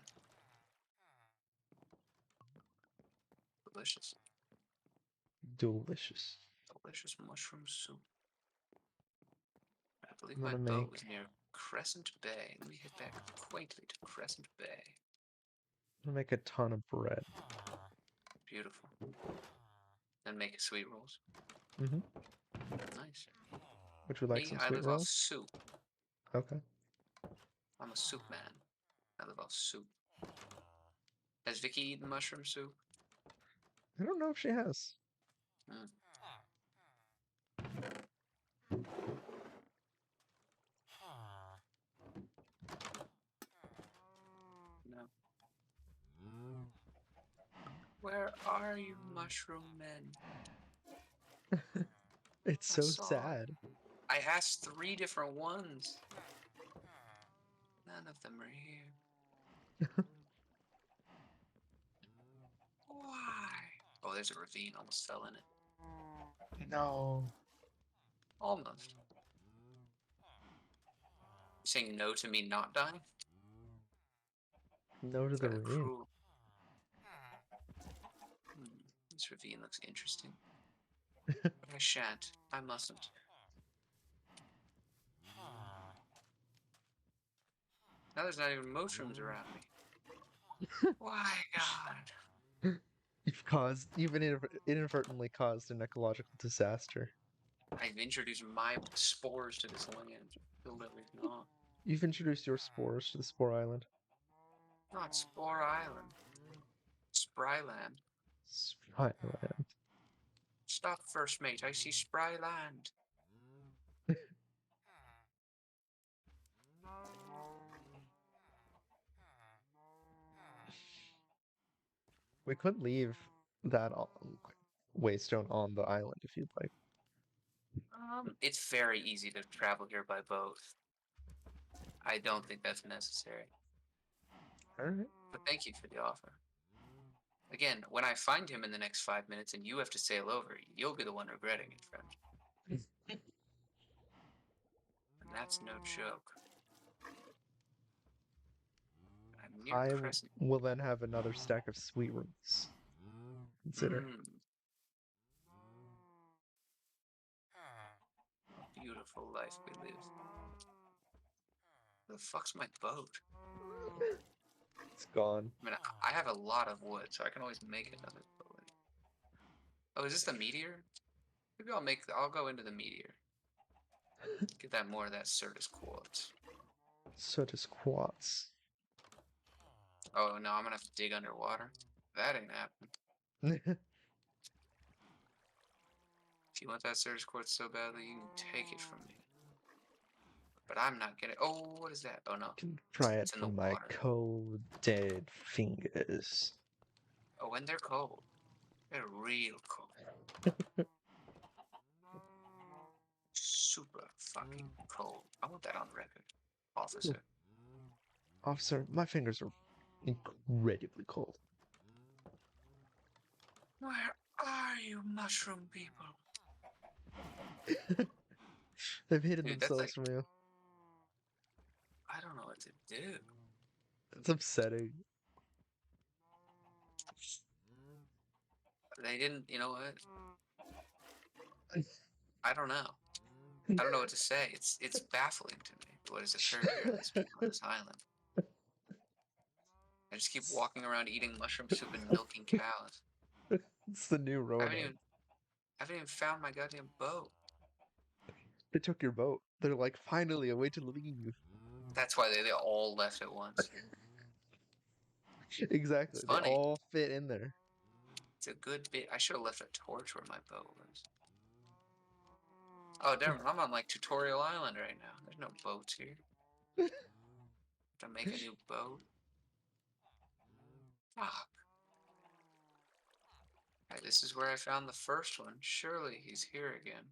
D: Delicious.
E: Delicious.
D: Delicious mushroom soup. I believe
E: I'm
D: my
E: gonna
D: boat
E: make-
D: was near Crescent Bay. Let me head back quaintly to Crescent Bay.
E: I'll make a ton of bread.
D: Beautiful. Then make it sweet rolls.
E: Mm-hmm.
D: Nice.
E: Would you like
D: Me,
E: some
D: I
E: sweet
D: live off
E: rolls?
D: soup.
E: Okay.
D: I'm a soup man. I live off soup. Has Vicky eaten mushroom soup?
E: I don't know if she has.
D: Mm. No. Where are you, mushroom men?
E: It's
D: I
E: so
D: saw
E: sad.
D: I asked 3 different ones. None of them are here. Why? Oh, there's a ravine. Almost fell in it.
E: No.
D: Almost. You saying no to me not dying?
E: No to the
D: Kinda
E: ravine.
D: cruel. This ravine looks interesting. But I shan't. I mustn't. Now there's not even mushrooms around me. Why, God?
E: You've inadvertently caused an ecological disaster.
D: I've introduced my spores to this land. You'll let me not.
E: You've introduced your spores to the Spore Island.
D: Not Spore Island. Spryland.
E: Spry Island.
D: Stop, first mate. I see Spryland.
E: We could leave that waystone on the island if you'd like.
D: It's very easy to travel here by boat. I don't think that's necessary.
E: Alright.
D: But thank you for the offer. Again, when I find him in the next 5 minutes and you have to sail over, you'll be the one regretting it, friend. And that's no joke. I'm near
E: I
D: Crescent.
E: will then have another stack of sweet roots. Consider.
D: Beautiful life we live. Where the fuck's my boat?
E: It's gone.
D: I mean, I have a lot of wood, so I can always make another boat. Oh, is this the meteor? Maybe I'll go into the meteor. Get that more of that Certus quartz.
E: Certus quartz.
D: Oh no, I'm gonna have to dig underwater. That ain't happening. If you want that Certus quartz so badly, you can take it from me. But I'm not getting. Oh, what is that? Oh no.
E: Can try it
D: It's in the
E: from my
D: water.
E: cold, dead fingers.
D: Oh, when they're cold. They're real cold. Super fucking cold. I want that on record, officer.
E: Officer, my fingers are incredibly cold.
D: Where are you, mushroom people?
E: They've hidden
D: Dude, that's
E: themselves
D: like,
E: from you.
D: I don't know what to do.
E: It's upsetting.
D: They didn't, you know what? I don't know. I don't know what to say. It's baffling to me what has occurred here on this island. I just keep walking around eating mushroom soup and milking cows.
E: It's the new
D: I
E: Rona.
D: haven't even found my goddamn boat.
E: They took your boat. They're like, finally, a way to leave.
D: That's why they all left at once.
E: Exactly.
D: It's
E: They
D: funny.
E: all fit in there.
D: It's a good bit. I should have left a torch where my boat was. Oh, damn, I'm on like Tutorial Island right now. There's no boats here. To make a new boat. Fuck. Hey, this is where I found the first one. Surely he's here again.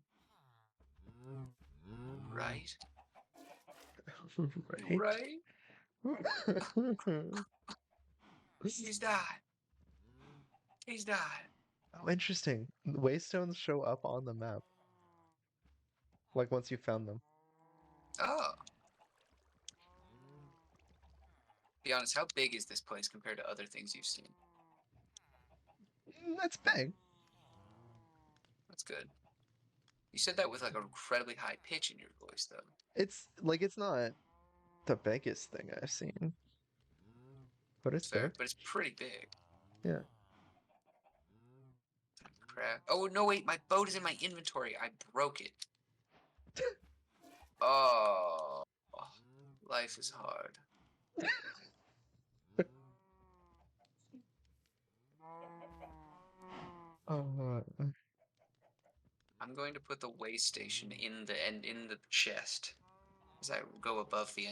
D: Right?
E: Right?
D: He's died. He's died.
E: Oh, interesting. Waystones show up on the map. Like once you found them.
D: Oh. Be honest, how big is this place compared to other things you've seen?
E: That's big.
D: That's good. You said that with like an incredibly high pitch in your voice, though.
E: It's like it's not the biggest thing I've seen. But it's
D: fair,
E: big.
D: but it's pretty big.
E: Yeah.
D: Crap. Oh no, wait, my boat is in my inventory. I broke it. Oh, life is hard. I'm going to put the way station in the chest as I go above the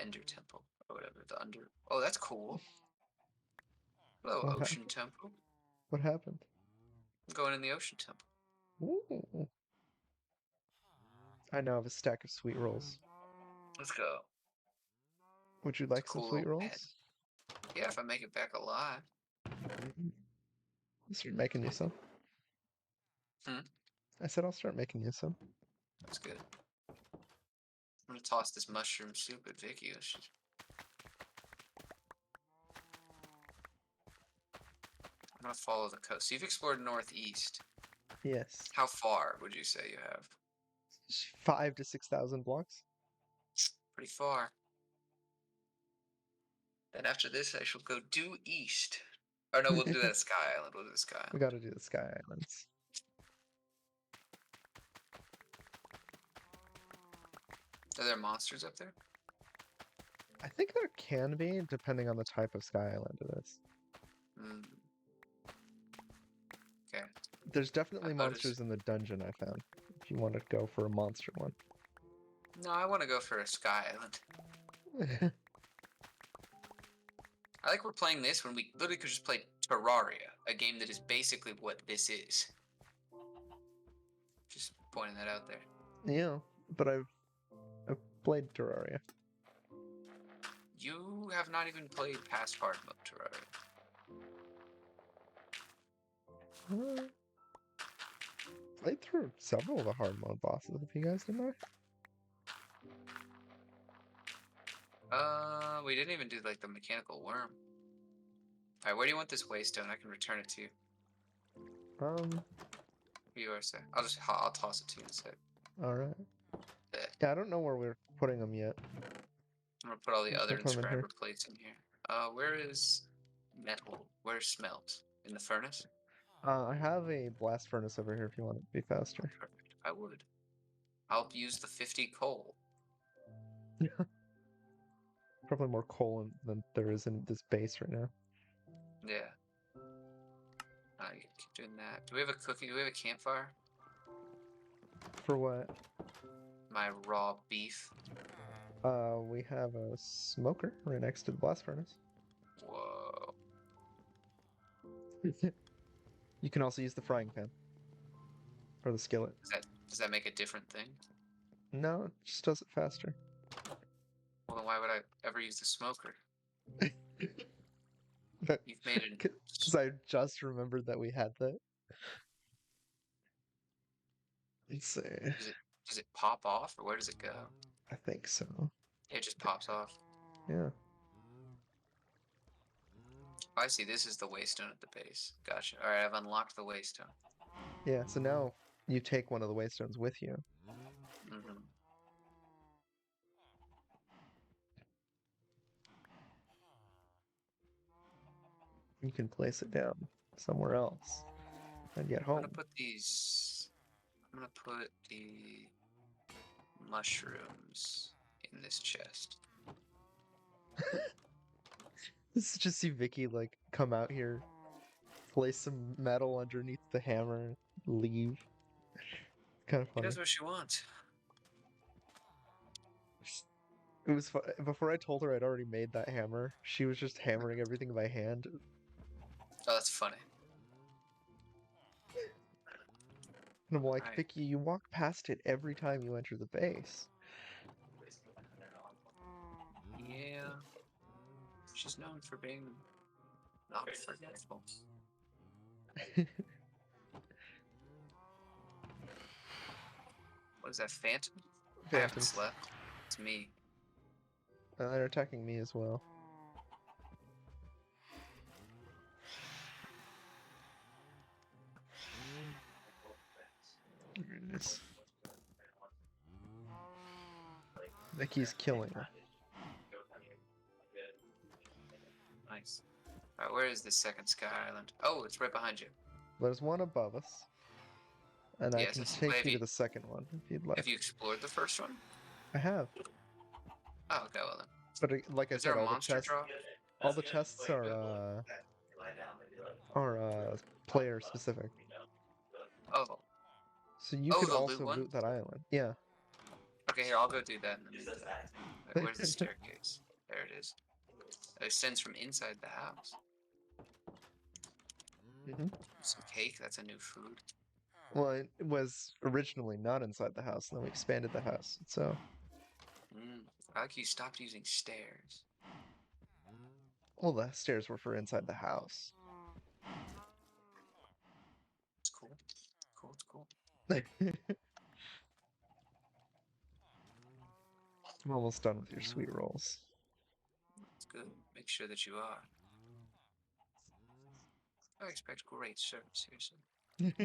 D: Ender Temple or whatever. The under. Oh, that's cool. Hello,
E: What
D: Ocean Temple.
E: What happened?
D: I'm going in the Ocean Temple.
E: Ooh. I now have a stack of sweet rolls.
D: Let's go.
E: Would you
D: It's a
E: like some
D: cool
E: sweet
D: little
E: rolls?
D: pet. Yeah, if I make it back alive.
E: I'll start making you some.
D: Hmm?
E: I said I'll start making you some.
D: That's good. I'm gonna toss this mushroom soup at Vicky. I'm gonna follow the coast. So you've explored northeast.
E: Yes.
D: How far would you say you have?
E: 5,000 to 6,000 blocks.
D: Pretty far. Then after this, I shall go due east. Oh no, we'll do that at Sky Island. We'll do the Sky
E: We
D: Island.
E: gotta do the Sky Islands.
D: Are there monsters up there?
E: I think there can be, depending on the type of Sky Island it is.
D: Hmm. Okay.
E: There's definitely
D: I
E: monsters
D: noticed.
E: in the dungeon I found. If you want to go for a monster one.
D: No, I want to go for a Sky Island. I like we're playing this when we literally could just play Terraria, a game that is basically what this is. Just pointing that out there.
E: Yeah, but I've played Terraria.
D: You have not even played past hard mode Terraria.
E: Played through several of the hard mode bosses, if you guys didn't know.
D: We didn't even do like the mechanical worm. Alright, where do you want this waystone? I can return it to you. You are set. I'll toss it to you in a sec.
E: Alright.
D: There.
E: Yeah, I don't know where we're putting them yet.
D: I'm gonna put all the
E: Let's
D: other
E: put 'em in here.
D: inscriber plates in here. Where is metal? Where's smelt? In the furnace?
E: I have a blast furnace over here if you want it to be faster.
D: Perfect. I would. I'll use the 50 coal.
E: Probably more coal than there is in this base right now.
D: Yeah. You keep doing that. Do we have a cooking? Do we have a campfire?
E: For what?
D: My raw beef.
E: We have a smoker right next to the blast furnace.
D: Whoa.
E: You can also use the frying pan. Or the skillet.
D: Does that make a different thing?
E: No, it just does it faster.
D: Well, then why would I ever use the smoker?
E: But
D: You've made it.
E: because I just remembered that we had that. Let's see.
D: Does it pop off, or where does it go?
E: I think so.
D: It just pops off.
E: Yeah.
D: I see. This is the waystone at the base. Gotcha. All right, I've unlocked the waystone.
E: Yeah, so now you take one of the waystones with you.
D: Mm-hmm.
E: You can place it down somewhere else and get
D: I'm
E: home.
D: gonna put these. I'm gonna put the mushrooms in this chest.
E: This is just see Vicky like come out here, place some metal underneath the hammer, leave. Kind of
D: She
E: funny.
D: does what she wants.
E: It was before I told her I'd already made that hammer. She was just hammering everything by hand.
D: Oh, that's funny.
E: And I'm like,
D: Right.
E: Vicky, you walk past it every time you enter the base.
D: Yeah. She's known for being not forgetful. What is that, Phantom? I haven't
E: Phantoms.
D: slept. It's me.
E: They're attacking me as well. There it is. Vicky's killing her.
D: Nice. Nice. Alright, where is this second sky island? Oh, it's right behind you.
E: There's one above us, and I
D: Yes,
E: can
D: I see.
E: take
D: Have
E: you
D: you,
E: to the second one if you'd
D: have
E: like.
D: you explored the first one?
E: I have,
D: Oh, okay, well then.
E: but like I
D: Is there
E: said,
D: a monster drop?
E: all the chests are player specific.
D: Oh.
E: So you
D: Oh,
E: could
D: the loot
E: also
D: one?
E: loot that island. Yeah.
D: Okay, here, I'll go do that in the meantime. Wait, where's the staircase? There it is. It ascends from inside the house.
E: hmm
D: Some cake, that's a new food.
E: Well, it was originally not inside the house, and then we expanded the house. So,
D: I like you stopped using stairs.
E: well, the stairs were for inside the house.
D: It's cool. Cool, it's cool.
E: I'm almost done with your sweet rolls.
D: It's good. Make sure that you are. I expect great service here, sir.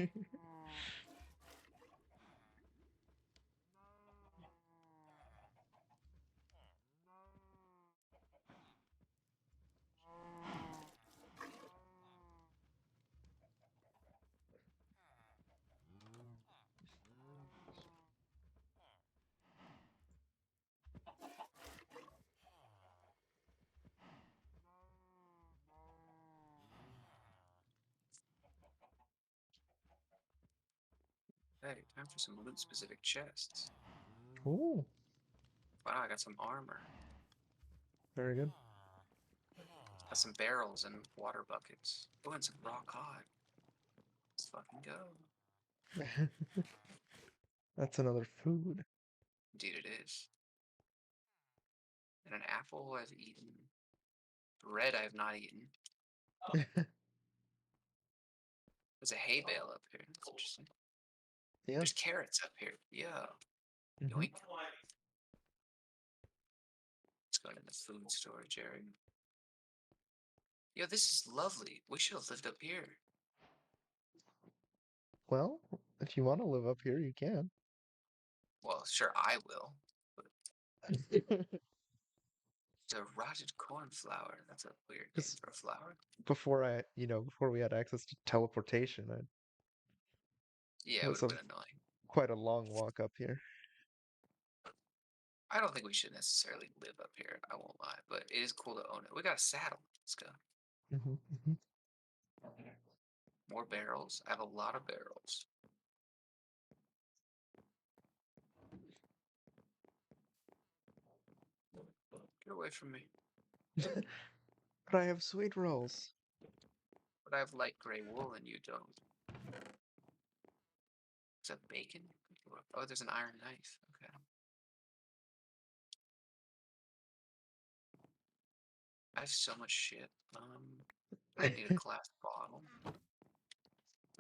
D: Hey, time for some loot-specific chests.
E: Ooh,
D: Wow, I got some armor.
E: very good.
D: Got some barrels and water buckets. Oh, and some raw cod. Let's fucking go.
E: That's another food.
D: Indeed it is. And an apple I've eaten. Bread I have not eaten. There's a hay bale up here. That's interesting.
E: Yeah.
D: There's carrots up here. Yeah.
E: Mhm.
D: Yoink. Let's go to the food store, Jerry. Yo, this is lovely. We should have lived up here.
E: Well, if you want to live up here, you can.
D: Well, sure, I will. It's a rotted cornflower. That's a weird name
E: Just
D: for a flower.
E: before we had access to teleportation,
D: Yeah,
E: it
D: it would
E: was
D: have been annoying.
E: quite a long walk up here.
D: I don't think we should necessarily live up here. I won't lie, but it is cool to own it. We got a saddle. Let's go.
E: Mm-hmm.
D: More barrels. I have a lot of barrels. Get away from me.
E: But I have sweet rolls.
D: But I have light gray wool and you don't. Is that bacon? Oh, there's an iron knife. Okay. I have so much shit. I need a glass bottle.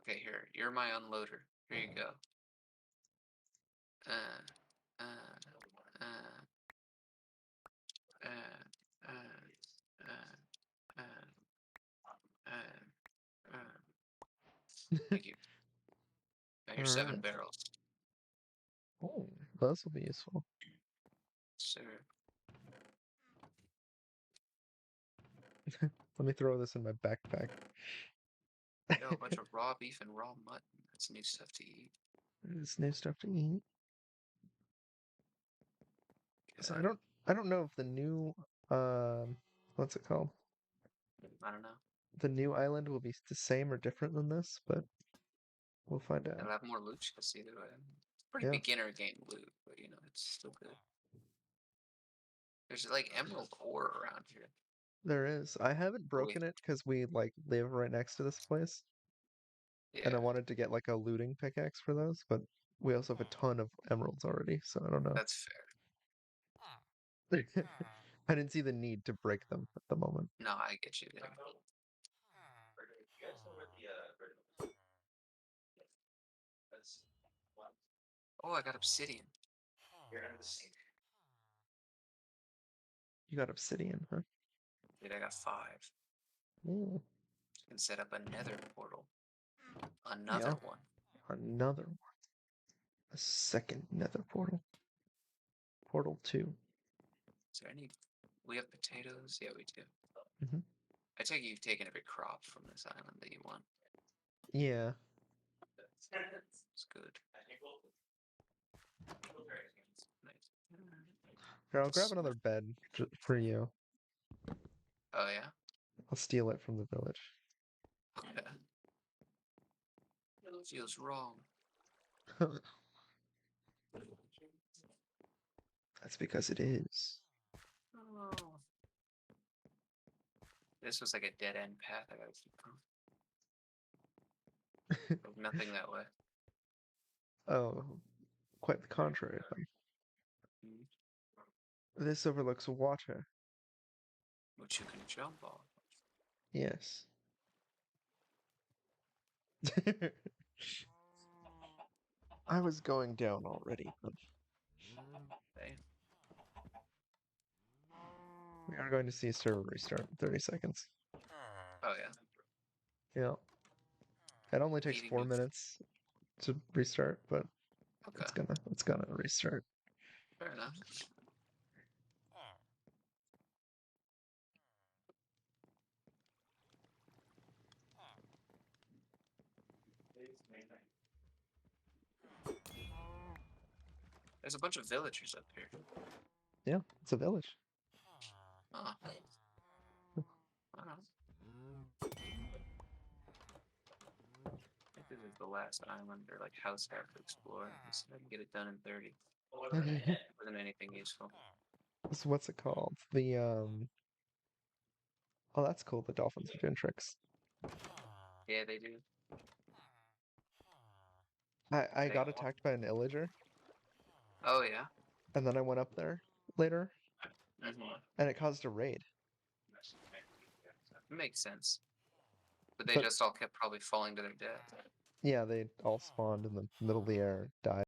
D: Okay, here. You're my unloader. Here you go. Uh, uh, uh, uh, uh, uh, Thank you. Got your 7
E: Alright.
D: barrels,
E: Oh, those will be useful.
D: sir.
E: Let me throw this in my backpack.
D: Yo, a bunch of raw beef and raw mutton. That's new stuff to eat.
E: There's new stuff to eat. So
D: Good.
E: I don't know if the new what's it called?
D: I don't know.
E: The new island will be the same or different than this, but we'll find
D: It'll
E: out.
D: have more loot chests either way. It's pretty
E: Yeah.
D: beginner game loot, but it's still good. There's like emerald ore around here.
E: There is. I haven't broken it because we live right next to this place, and I
D: Yeah,
E: wanted to get like a looting pickaxe for those, but we also have a ton of emeralds already, so I don't know.
D: that's fair.
E: I didn't see the need to break them at the moment.
D: No, I get you there. Oh, I got obsidian.
E: You got obsidian, huh?
D: Dude, I got 5.
E: Ooh,
D: Can set up a nether portal. Another
E: yeah.
D: one.
E: Another one. A second nether portal. Portal 2.
D: Is there any? We have potatoes. Yeah, we do.
E: Mhm.
D: I take it you've taken every crop from this island that you want.
E: Yeah.
D: It's good. Nice.
E: Here, I'll grab another bed for you.
D: Oh yeah?
E: I'll steal it from the village.
D: Okay. Feels wrong.
E: That's because it is.
D: Oh. This was like a dead end path I gotta keep going. Nothing that way.
E: Oh, quite the contrary.
D: Mhm.
E: This overlooks water.
D: Which you can jump on.
E: Yes. I was going down already, but
D: Okay.
E: we are going to see server restart in 30 seconds.
D: Oh yeah.
E: Yeah. It only takes
D: Meeting
E: 4
D: of-
E: minutes to restart, but
D: Okay.
E: it's gonna restart.
D: Fair enough. There's a bunch of villagers up here.
E: Yeah, it's a village.
D: Oh. I don't know. I think this is the last island or like house I have to explore. Let's see if I can get it done in 30. Wasn't anything useful.
E: So what's it called? The Oh, that's cool. The dolphins are doing tricks.
D: Yeah, they do.
E: I
D: They
E: got
D: all-
E: attacked by an illager,
D: Oh yeah.
E: and then I went up there later,
D: Mhm.
E: and it caused a raid.
D: Makes sense. But they
E: But
D: just all kept probably falling to their death.
E: yeah, they all spawned in the middle of the air, died.